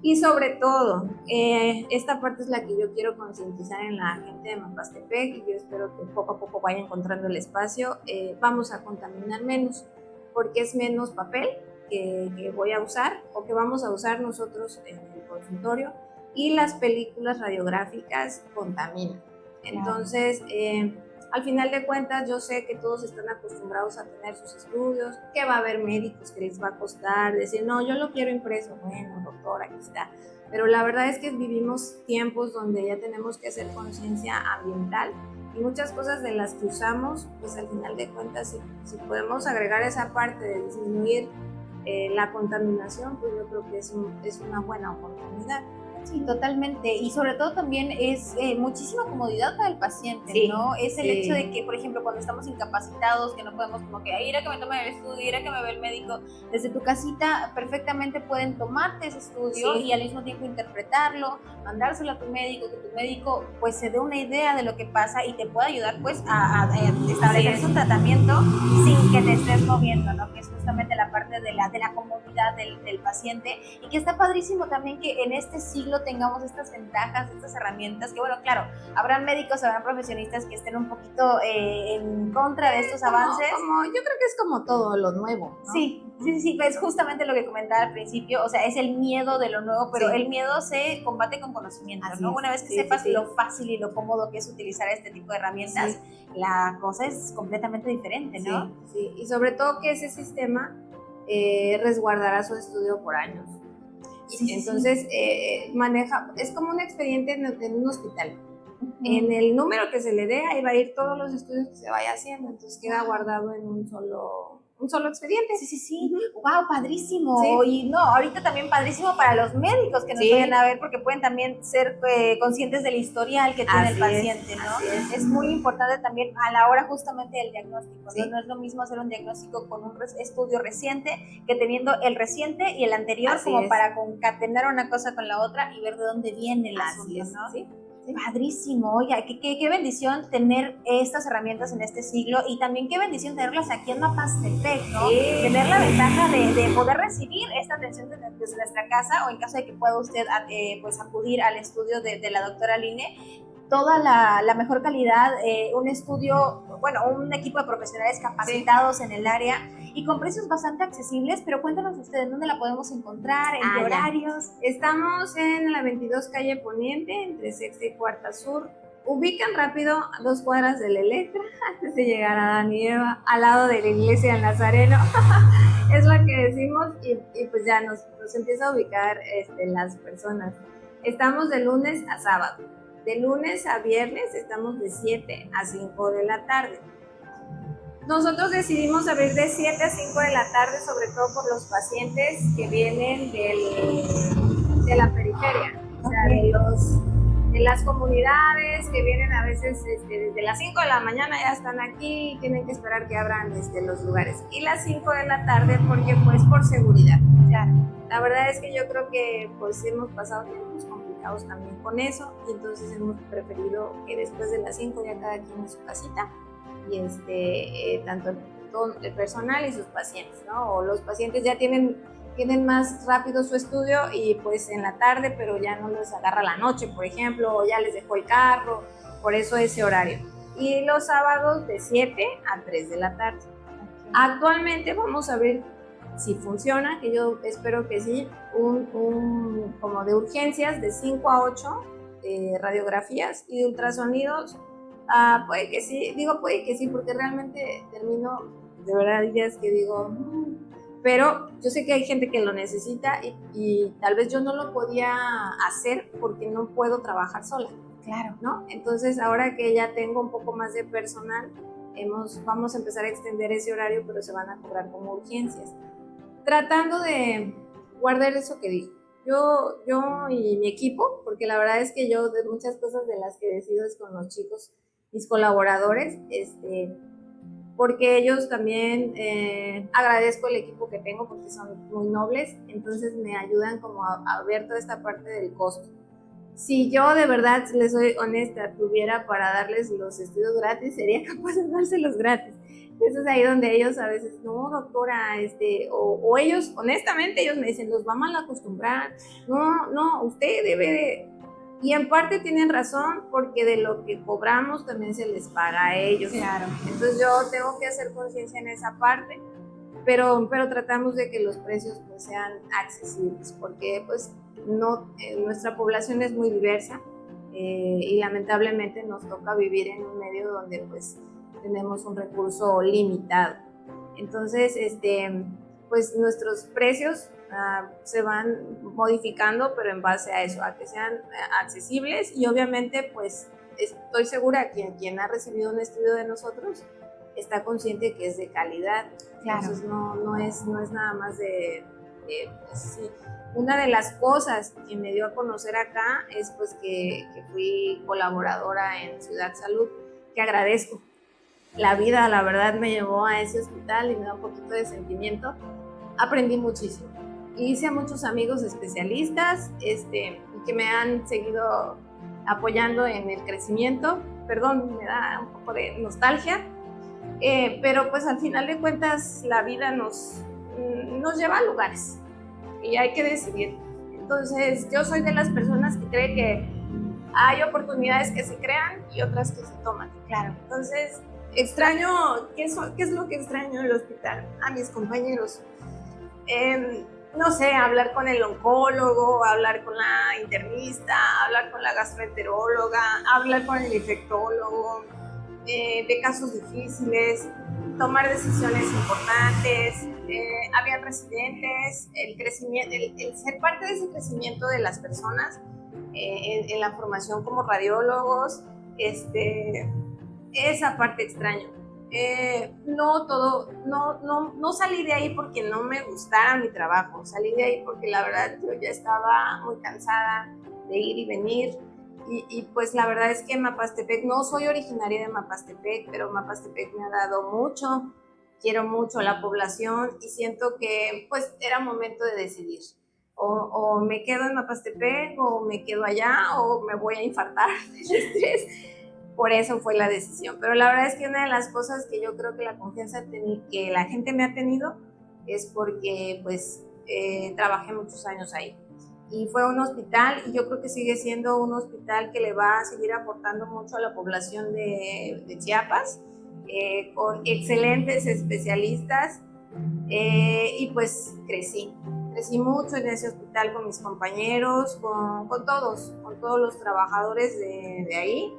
Y sobre todo, esta parte es la que yo quiero concientizar en la gente de Mapastepec y yo espero que poco a poco vaya encontrando el espacio. Vamos a contaminar menos, porque es menos papel que voy a usar o que vamos a usar nosotros en el consultorio, y las películas radiográficas contaminan. Entonces, al final de cuentas, yo sé que todos están acostumbrados a tener sus estudios, que va a haber médicos que les va a costar decir, no, yo lo quiero impreso. Bueno, doctor, aquí está. Pero la verdad es que vivimos tiempos donde ya tenemos que hacer conciencia ambiental y muchas cosas de las que usamos, pues al final de cuentas, si podemos agregar esa parte de disminuir la contaminación, pues yo creo que es una buena oportunidad. Sí, totalmente. Y sobre todo también es muchísima comodidad para el paciente, sí, ¿no? Es el hecho de que, por ejemplo, cuando estamos incapacitados, que no podemos como que ir a que me tome el estudio, ir a que me vea el médico, desde tu casita perfectamente pueden tomarte ese estudio y al mismo tiempo interpretarlo, mandárselo a tu médico, que tu médico pues se dé una idea de lo que pasa y te pueda ayudar pues a establecer su tratamiento sin que te estés moviendo, ¿no? Que es justamente la parte de la comodidad del paciente, y que está padrísimo también que en este siglo tengamos estas ventajas, estas herramientas, que bueno, claro, habrán médicos, habrán profesionistas que estén un poquito en contra de estos avances. Yo creo que es como todo lo nuevo, ¿no? Sí, es justamente lo que comentaba al principio, o sea, es el miedo de lo nuevo, pero el miedo se combate con conocimiento, ¿no? Una vez que sepas lo fácil y lo cómodo que es utilizar este tipo de herramientas, la cosa es completamente diferente, ¿no? Sí, y sobre todo que ese sistema resguardará su estudio por años. Entonces, es como un expediente en un hospital. En el número que se le dé, ahí va a ir todos los estudios que se vaya haciendo, entonces queda guardado en un solo expediente. Sí. Wow, padrísimo. Y no, ahorita también padrísimo para los médicos que nos vayan a ver, porque pueden también ser conscientes del historial que tiene el paciente, ¿no? Es muy importante también a la hora justamente del diagnóstico, ¿no? No es lo mismo hacer un diagnóstico con un estudio reciente que teniendo el reciente y el anterior, para concatenar una cosa con la otra y ver de dónde viene el asunto, ¿no? Sí. Padrísimo, oiga, qué bendición tener estas herramientas en este siglo, y también qué bendición tenerlas aquí en Mapastepec, ¿no? Tener la ventaja de poder recibir esta atención desde nuestra casa, o en caso de que pueda usted pues acudir al estudio de la doctora Line, toda la mejor calidad, un estudio, un equipo de profesionales capacitados en el área y con precios bastante accesibles. Pero cuéntanos ustedes, ¿dónde la podemos encontrar? ¿En qué horarios? Estamos en la 22 calle Poniente, entre Sexta y Cuarta Sur, ubican rápido a 2 cuadras del Electra antes de llegar a Adán y Eva, al lado de la iglesia del Nazareno. Es lo que decimos y pues ya nos empieza a ubicar las personas. Estamos de lunes a sábado. De lunes a viernes estamos de 7 a 5 de la tarde. Nosotros decidimos abrir de 7 a 5 de la tarde, sobre todo por los pacientes que vienen de la periferia, o sea, de las comunidades que vienen a veces desde las 5 de la mañana ya están aquí y tienen que esperar que abran los lugares. Y las 5 de la tarde porque pues por seguridad. Claro. La verdad es que yo creo que pues hemos pasado tiempos complicados también con eso y entonces hemos preferido que después de las 5 ya cada quien en su casita y tanto el personal y sus pacientes, ¿no? O los pacientes ya tienen más rápido su estudio y pues en la tarde, pero ya no les agarra la noche, por ejemplo, o ya les dejó el carro, por eso ese horario. Y los sábados de 7 a 3 de la tarde. Okay. Actualmente vamos a abrir, si funciona, que yo espero que sí, un como de urgencias de 5 a 8 radiografías y de ultrasonidos. Puede que sí, puede que sí, porque realmente termino, de verdad, días que digo, pero yo sé que hay gente que lo necesita y tal vez yo no lo podía hacer porque no puedo trabajar sola. Claro. ¿No? Entonces, ahora que ya tengo un poco más de personal, vamos a empezar a extender ese horario, pero se van a cobrar como urgencias. Tratando de guardar eso que digo. Yo y mi equipo, porque la verdad es que yo de muchas cosas de las que decido es con los chicos, mis colaboradores, porque ellos también, agradezco el equipo que tengo porque son muy nobles, entonces me ayudan como a ver toda esta parte del costo. Si yo de verdad, les soy honesta, tuviera para darles los estudios gratis, sería capaz de dárselos gratis. Eso es ahí donde ellos a veces, no, doctora, o ellos, honestamente, ellos me dicen, los vamos a acostumbrar. No, usted debe de... Y en parte tienen razón, porque de lo que cobramos también se les paga a ellos. Claro. Entonces yo tengo que hacer conciencia en esa parte, pero tratamos de que los precios pues sean accesibles, porque pues nuestra población es muy diversa y lamentablemente nos toca vivir en un medio donde pues tenemos un recurso limitado. Entonces, pues nuestros precios se van modificando, pero en base a eso, a que sean accesibles y obviamente pues estoy segura que quien ha recibido un estudio de nosotros está consciente que es de calidad. Claro. Entonces no es nada más de pues, sí. Una de las cosas que me dio a conocer acá es pues que fui colaboradora en Ciudad Salud, que agradezco. La vida, la verdad, me llevó a ese hospital y me da un poquito de sentimiento. Aprendí muchísimo. Hice a muchos amigos especialistas que me han seguido apoyando en el crecimiento. Perdón, me da un poco de nostalgia. Pero pues al final de cuentas la vida nos lleva a lugares y hay que decidir. Entonces yo soy de las personas que cree que hay oportunidades que se crean y otras que se toman. Claro. Entonces extraño, ¿qué es lo que extraño en el hospital? A mis compañeros. No sé, hablar con el oncólogo, hablar con la internista, hablar con la gastroenteróloga, hablar con el infectólogo, de casos difíciles, tomar decisiones importantes. Había residentes, el ser parte de ese crecimiento de las personas en la formación como radiólogos, esa parte extraño. No salí de ahí porque no me gustara mi trabajo, salí de ahí porque la verdad yo ya estaba muy cansada de ir y venir. Y pues la verdad es que Mapastepec, no soy originaria de Mapastepec, pero Mapastepec me ha dado mucho, quiero mucho a la población y siento que pues era momento de decidir. O me quedo en Mapastepec, o me quedo allá, o me voy a infartar del estrés. Por eso fue la decisión. Pero la verdad es que una de las cosas que yo creo que la confianza que la gente me ha tenido es porque pues trabajé muchos años ahí. Y fue un hospital, y yo creo que sigue siendo un hospital que le va a seguir aportando mucho a la población de Chiapas, con excelentes especialistas, y pues crecí mucho en ese hospital con mis compañeros, con todos los trabajadores de ahí,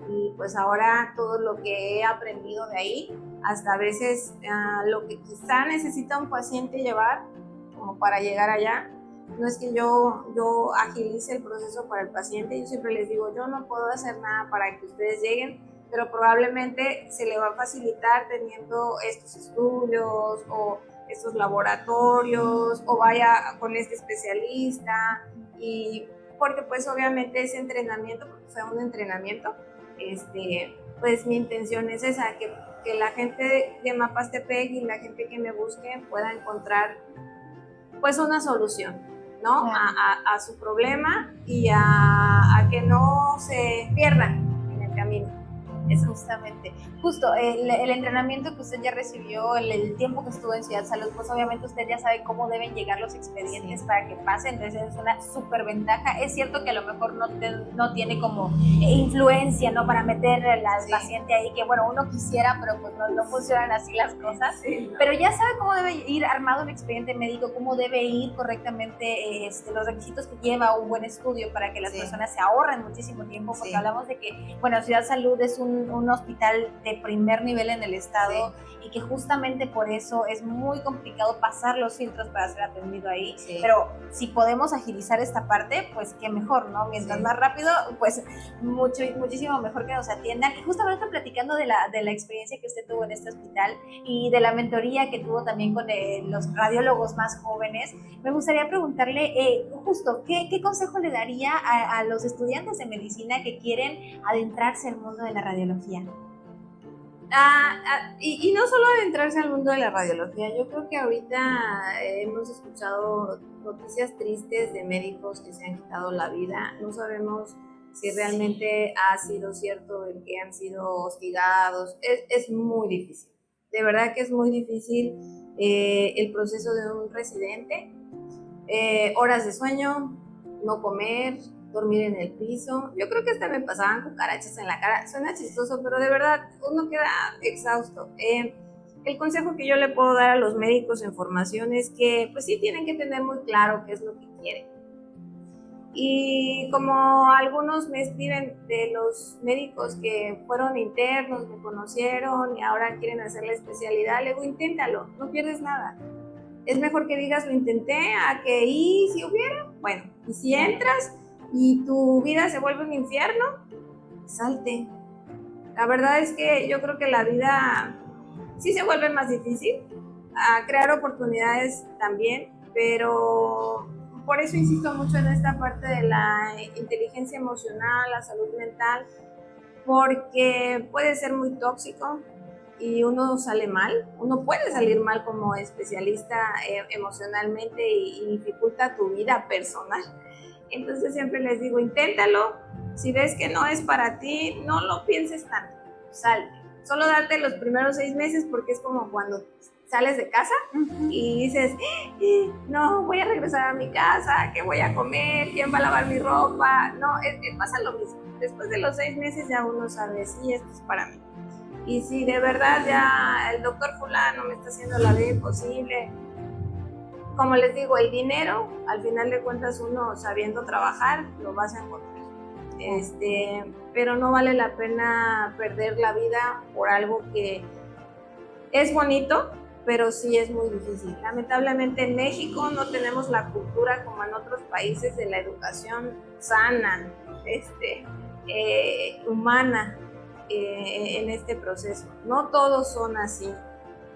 y pues ahora todo lo que he aprendido de ahí, hasta a veces lo que quizá necesita un paciente llevar como para llegar allá, no es que yo agilice el proceso para el paciente, yo siempre les digo, yo no puedo hacer nada para que ustedes lleguen, pero probablemente se le va a facilitar teniendo estos estudios o estos laboratorios o vaya con este especialista, y porque pues obviamente ese entrenamiento, porque fue un entrenamiento, pues mi intención es esa, que la gente de Mapastepec y la gente que me busque pueda encontrar pues una solución, ¿no? Claro. A su problema y a que no se pierdan en el camino. Eso justamente. Justo, el entrenamiento que usted ya recibió, el tiempo que estuvo en Ciudad Salud, pues obviamente usted ya sabe cómo deben llegar los expedientes para que pasen, entonces es una súper ventaja. Es cierto que a lo mejor no tiene como influencia, ¿no? Para meter al paciente ahí, que bueno, uno quisiera, pero pues no funcionan así las cosas. Sí, no. Pero ya sabe cómo debe ir armado un expediente médico, cómo debe ir correctamente los requisitos que lleva un buen estudio para que las personas se ahorren muchísimo tiempo, porque hablamos de que, bueno, Ciudad Salud es un hospital de primer nivel en el estado y que justamente por eso es muy complicado pasar los filtros para ser atendido ahí, pero si podemos agilizar esta parte, pues qué mejor, ¿no? Mientras más rápido, pues muchísimo mejor que nos atiendan. Y justamente platicando de la experiencia que usted tuvo en este hospital y de la mentoría que tuvo también con los radiólogos más jóvenes, me gustaría preguntarle justo, ¿qué consejo le daría a los estudiantes de medicina que quieren adentrarse al mundo de la radiología? Y no solo adentrarse al mundo de la radiología, yo creo que ahorita hemos escuchado noticias tristes de médicos que se han quitado la vida. No sabemos si realmente ha sido cierto el que han sido hostigados. Es muy difícil, de verdad que es muy difícil el proceso de un residente. Horas de sueño, no comer, dormir en el piso. Yo creo que hasta me pasaban cucarachas en la cara. Suena chistoso, pero de verdad uno queda exhausto. El consejo que yo le puedo dar a los médicos en formación es que pues sí tienen que tener muy claro qué es lo que quieren. Y como algunos me escriben de los médicos que fueron internos, me conocieron y ahora quieren hacer la especialidad, le digo, inténtalo, no pierdes nada. Es mejor que digas lo intenté a que y si hubiera, bueno, y si entras y tu vida se vuelve un infierno, salte. La verdad es que yo creo que la vida sí se vuelve más difícil, a crear oportunidades también, pero por eso insisto mucho en esta parte de la inteligencia emocional, la salud mental, porque puede ser muy tóxico y uno sale mal, uno puede salir mal como especialista emocionalmente y dificulta tu vida personal. Entonces siempre les digo, inténtalo, si ves que no es para ti, no lo pienses tanto, salte. Solo date los primeros 6 meses porque es como cuando sales de casa y dices, no, voy a regresar a mi casa, ¿qué voy a comer? ¿Quién va a lavar mi ropa? No, pasa lo mismo. Después de los 6 meses ya uno sabe, sí, esto es para mí. Y si de verdad ya el doctor fulano me está haciendo la vida imposible, como les digo, el dinero, al final de cuentas uno sabiendo trabajar, lo vas a encontrar. Pero no vale la pena perder la vida por algo que es bonito, pero sí es muy difícil. Lamentablemente en México no tenemos la cultura como en otros países de la educación sana, humana en este proceso. No todos son así,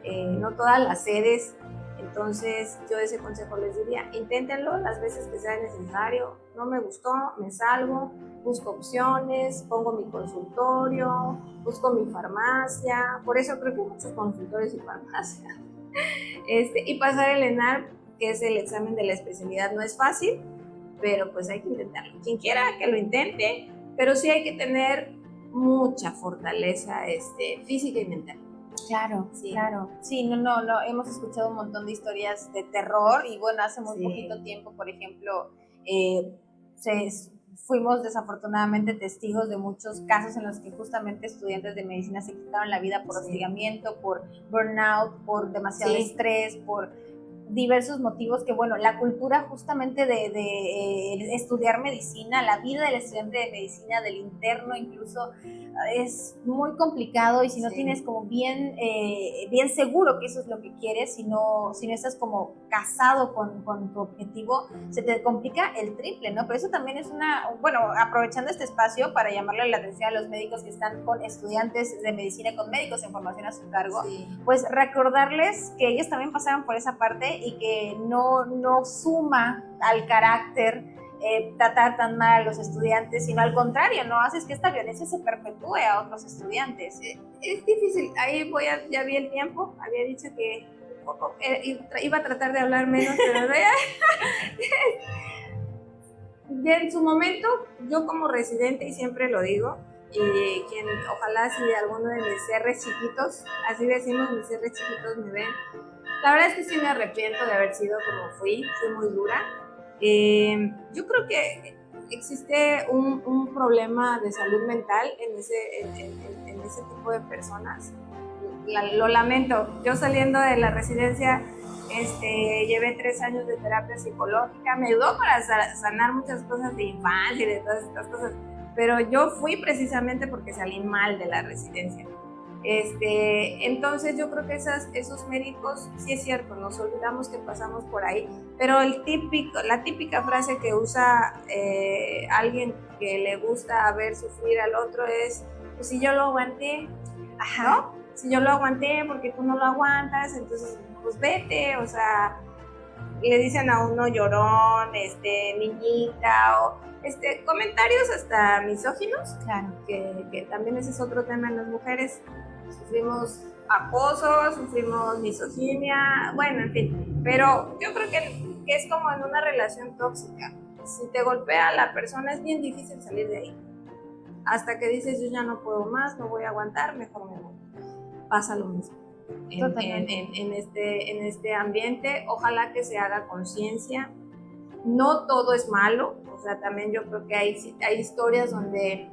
no todas las sedes. Entonces yo ese consejo les diría, inténtenlo las veces que sea necesario. No me gustó, me salgo, busco opciones, pongo mi consultorio, busco mi farmacia. Por eso creo que hay muchos consultorios y farmacias. Y pasar el ENAR, que es el examen de la especialidad, no es fácil, pero pues hay que intentarlo. Quien quiera que lo intente, pero sí hay que tener mucha fortaleza física y mental. Claro, sí. Claro. Sí, no, hemos escuchado un montón de historias de terror y bueno, hace muy poquito tiempo, por ejemplo, fuimos desafortunadamente testigos de muchos casos en los que justamente estudiantes de medicina se quitaron la vida por hostigamiento, por burnout, por demasiado estrés, por diversos motivos que, bueno, la cultura justamente de estudiar medicina, la vida del estudiante de medicina, del interno incluso, es muy complicado, y si no tienes como bien seguro que eso es lo que quieres, si no estás como casado con tu objetivo, se te complica el triple, ¿no? Pero eso también es bueno, aprovechando este espacio para llamarle la atención a los médicos que están con estudiantes de medicina, con médicos en formación a su cargo, pues recordarles que ellos también pasaron por esa parte y que no suma al carácter tratar tan mal a los estudiantes, sino al contrario, no haces que esta violencia se perpetúe a otros estudiantes. Es difícil, ahí ya vi el tiempo, había dicho que iba a tratar de hablar menos, pero ya en su momento, yo como residente, y siempre lo digo, y ojalá si alguno de mis R's chiquitos, así decimos, mis R's chiquitos me ven, la verdad es que sí me arrepiento de haber sido como fui muy dura. Yo creo que existe un problema de salud mental en ese tipo de personas. Lo lamento, yo saliendo de la residencia llevé 3 años de terapia psicológica, me ayudó para sanar muchas cosas de infancia y de todas estas cosas, pero yo fui precisamente porque salí mal de la residencia. Entonces yo creo que esos médicos, sí es cierto, nos olvidamos que pasamos por ahí, pero la típica frase que usa alguien que le gusta ver sufrir al otro es, pues si yo lo aguanté, ¿no? Si yo lo aguanté porque tú no lo aguantas, entonces pues vete, o sea, le dicen a uno llorón, niñita, o comentarios hasta misóginos, claro, que también ese es otro tema en las mujeres. Sufrimos acoso, sufrimos misoginia, bueno, en fin, pero yo creo que es como en una relación tóxica. Si te golpea la persona es bien difícil salir de ahí, hasta que dices yo ya no puedo más, no voy a aguantar, mejor me voy. Pasa lo mismo en este ambiente. Ojalá que se haga conciencia. No todo es malo, o sea, también yo creo que hay historias donde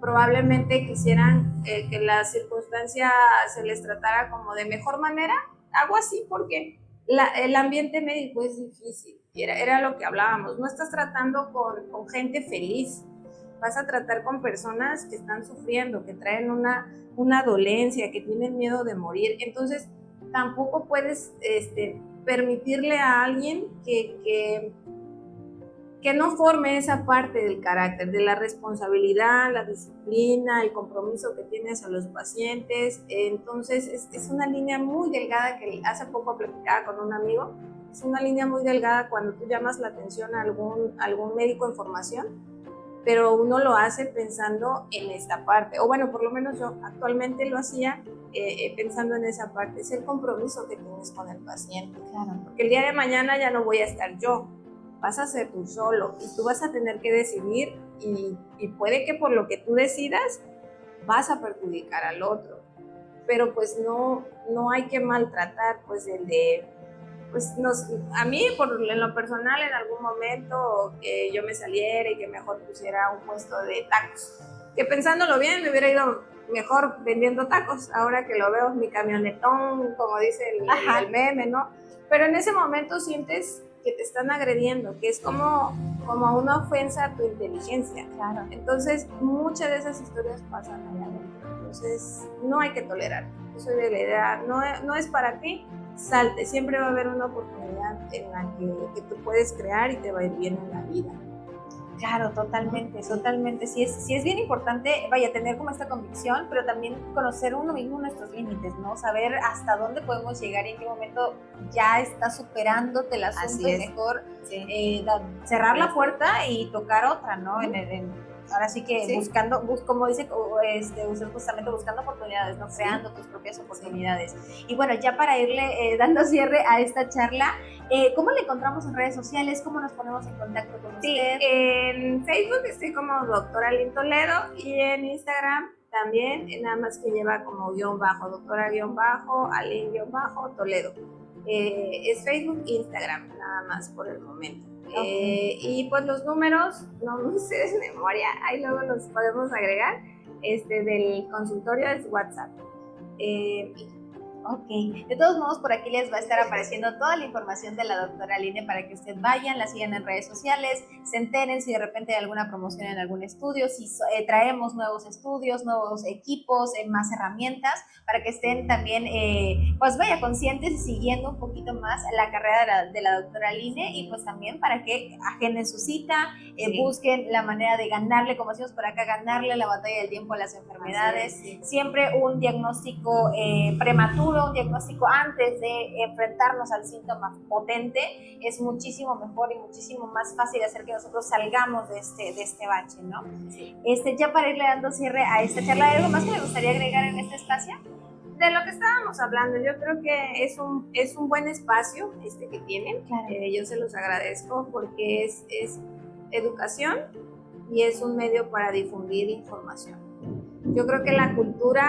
probablemente quisieran que la circunstancia se les tratara como de mejor manera, algo así, porque el ambiente médico es difícil, era lo que hablábamos, no estás tratando con gente feliz, vas a tratar con personas que están sufriendo, que traen una dolencia, que tienen miedo de morir, entonces tampoco puedes permitirle a alguien que no forme esa parte del carácter, de la responsabilidad, la disciplina, el compromiso que tienes a los pacientes. Entonces es una línea muy delgada que hace poco platicaba con un amigo, es una línea muy delgada cuando tú llamas la atención a algún médico en formación, pero uno lo hace pensando en esta parte, o bueno, por lo menos yo actualmente lo hacía pensando en esa parte, es el compromiso que tienes con el paciente, claro, porque el día de mañana ya no voy a estar yo, vas a ser tú solo y tú vas a tener que decidir y puede que por lo que tú decidas vas a perjudicar al otro, pero pues no hay que maltratar pues a mí en lo personal en algún momento que yo me saliera y que mejor pusiera un puesto de tacos, que pensándolo bien me hubiera ido mejor vendiendo tacos, ahora que lo veo mi camionetón, como dice el meme, ¿no? Pero en ese momento sientes que te están agrediendo, que es como una ofensa a tu inteligencia. Claro. Entonces, muchas de esas historias pasan allá adentro. Entonces, no hay que tolerar. Yo soy de la idea, no es para ti, salte. Siempre va a haber una oportunidad en la que tú puedes crear y te va a ir bien en la vida. Claro, totalmente, totalmente. Sí es bien importante, vaya, tener como esta convicción, pero también conocer uno mismo nuestros límites, ¿no? Saber hasta dónde podemos llegar y en qué momento ya está superándote el asunto y mejor cerrar la puerta y tocar otra, ¿no? Ahora sí que buscando, como dice usted justamente buscando oportunidades, ¿no? Creando tus propias oportunidades. Y bueno, ya para irle dando cierre a esta charla, ¿cómo le encontramos en redes sociales? ¿Cómo nos ponemos en contacto con usted? En Facebook estoy como Doctora Lynn Toledo y en Instagram también, nada más que lleva como _, doctora Alin Toledo. Es Facebook e Instagram, nada más por el momento. Okay. Y pues los números, no sé de memoria, ahí luego los podemos agregar. Del consultorio es WhatsApp. Ok, de todos modos por aquí les va a estar apareciendo toda la información de la doctora Aline para que usted vayan, la sigan en redes sociales, se enteren si de repente hay alguna promoción en algún estudio, si traemos nuevos estudios, nuevos equipos, más herramientas, para que estén también, pues vaya, conscientes y siguiendo un poquito más la carrera de la doctora Aline, y pues también para que agenden su cita, busquen la manera de ganarle, como decimos por acá, ganarle la batalla del tiempo a las enfermedades, siempre un diagnóstico prematuro, un diagnóstico antes de enfrentarnos al síntoma potente es muchísimo mejor y muchísimo más fácil hacer que nosotros salgamos de este bache, ¿no? Sí. Ya para irle dando cierre a esta charla, ¿hay algo más que le gustaría agregar en este espacio? De lo que estábamos hablando, yo creo que es un buen espacio que tienen. Claro. Yo se los agradezco porque es educación y es un medio para difundir información. Yo creo que la cultura,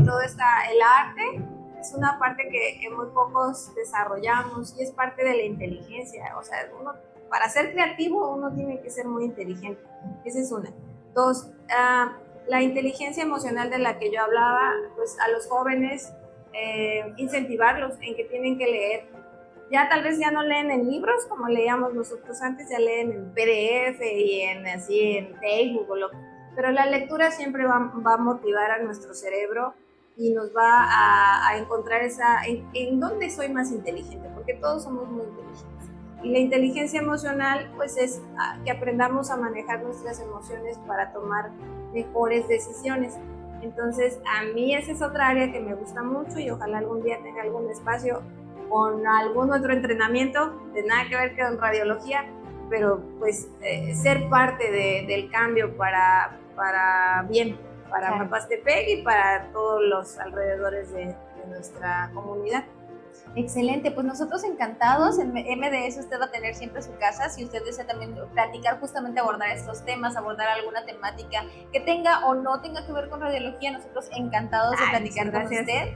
todo el arte, es una parte que muy pocos desarrollamos y es parte de la inteligencia. O sea, para ser creativo uno tiene que ser muy inteligente. Esa es una. Dos, la inteligencia emocional de la que yo hablaba, pues a los jóvenes, incentivarlos en que tienen que leer. Ya tal vez ya no leen en libros como leíamos nosotros antes, ya leen en PDF y en Facebook o lo que. Pero la lectura siempre va a motivar a nuestro cerebro y nos va a encontrar en dónde soy más inteligente, porque todos somos muy inteligentes. Y la inteligencia emocional, pues es que aprendamos a manejar nuestras emociones para tomar mejores decisiones. Entonces, a mí esa es otra área que me gusta mucho y ojalá algún día tenga algún espacio con algún otro entrenamiento, de nada que ver con radiología, pero pues ser parte del cambio para bien, para Mapastepec y para todos los alrededores de nuestra comunidad. Excelente, pues nosotros encantados. En MDS usted va a tener siempre su casa. Si usted desea también platicar, justamente abordar estos temas, abordar alguna temática que tenga o no tenga que ver con radiología, nosotros encantados de platicar con usted.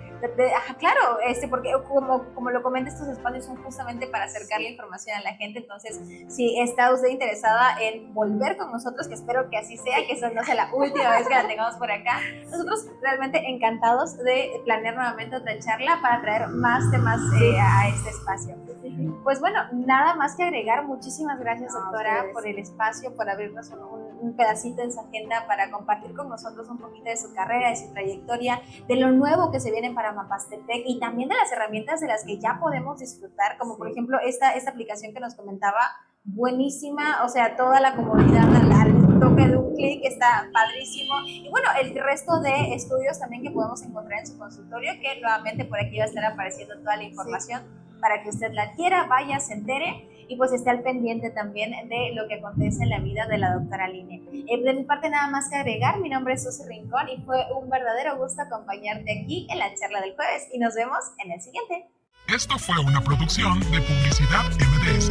Claro, porque como lo comenta, estos espacios son justamente para acercar la información a la gente. Entonces, si está usted interesada en volver con nosotros, que espero que así sea, que esa no sea la última vez que la tengamos por acá, nosotros realmente encantados de planear nuevamente otra charla para traer más temas a este espacio. Pues bueno, nada más que agregar. Muchísimas gracias, doctora, por el espacio, por abrirnos un pedacito en su agenda para compartir con nosotros un poquito de su carrera, de su trayectoria, de lo nuevo que se viene para Mapastepec y también de las herramientas de las que ya podemos disfrutar, como por ejemplo esta aplicación que nos comentaba, buenísima, o sea, toda la comodidad al toque de un clic, está padrísimo. Y bueno, el resto de estudios también que podemos encontrar en su consultorio, que nuevamente por aquí va a estar apareciendo toda la información para que usted la quiera, vaya, se entere y pues esté al pendiente también de lo que acontece en la vida de la doctora Aline. De mi parte nada más que agregar, mi nombre es Susi Rincón y fue un verdadero gusto acompañarte aquí en la charla del jueves y nos vemos en el siguiente. Esto fue una producción de Publicidad MDS.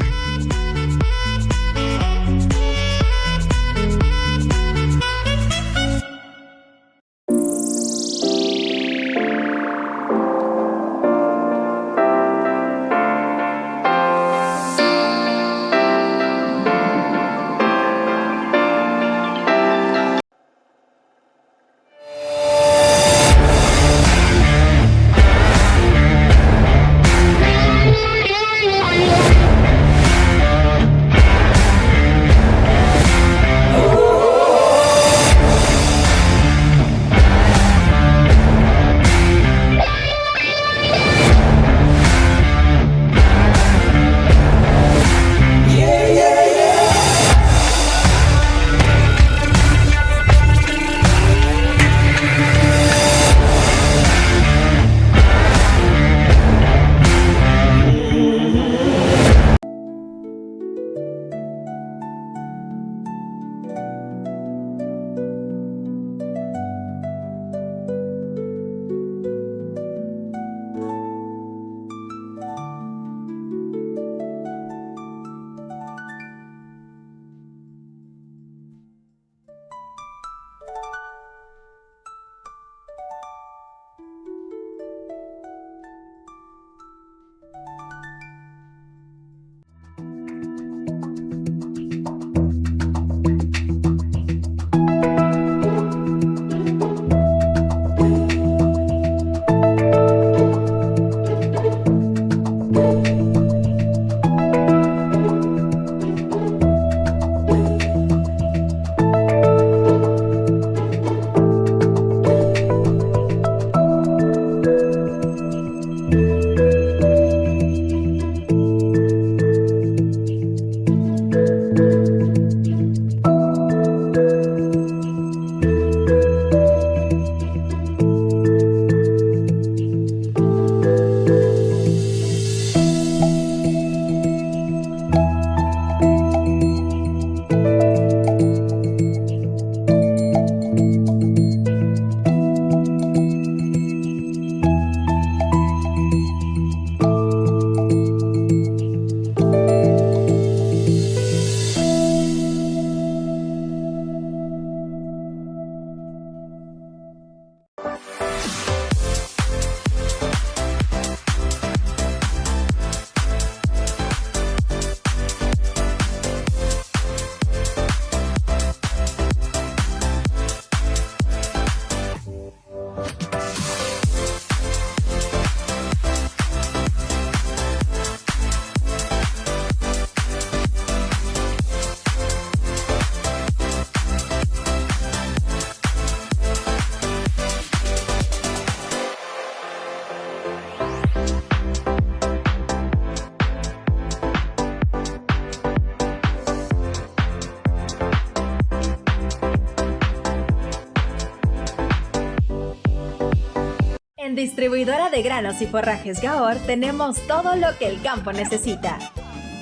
En Distribuidora de Granos y Forrajes Gahor tenemos todo lo que el campo necesita.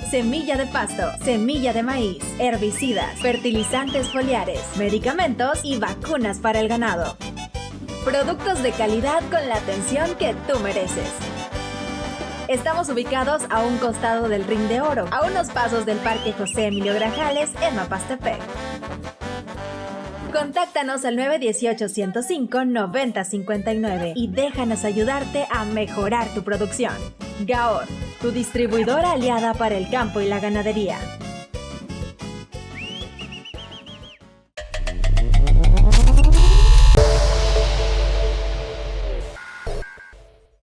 Semilla de pasto, semilla de maíz, herbicidas, fertilizantes foliares, medicamentos y vacunas para el ganado. Productos de calidad con la atención que tú mereces. Estamos ubicados a un costado del Ring de Oro, a unos pasos del Parque José Emilio Grajales en Mapastepec. Contáctanos al 918-105-9059 y déjanos ayudarte a mejorar tu producción. Gahor, tu distribuidora aliada para el campo y la ganadería.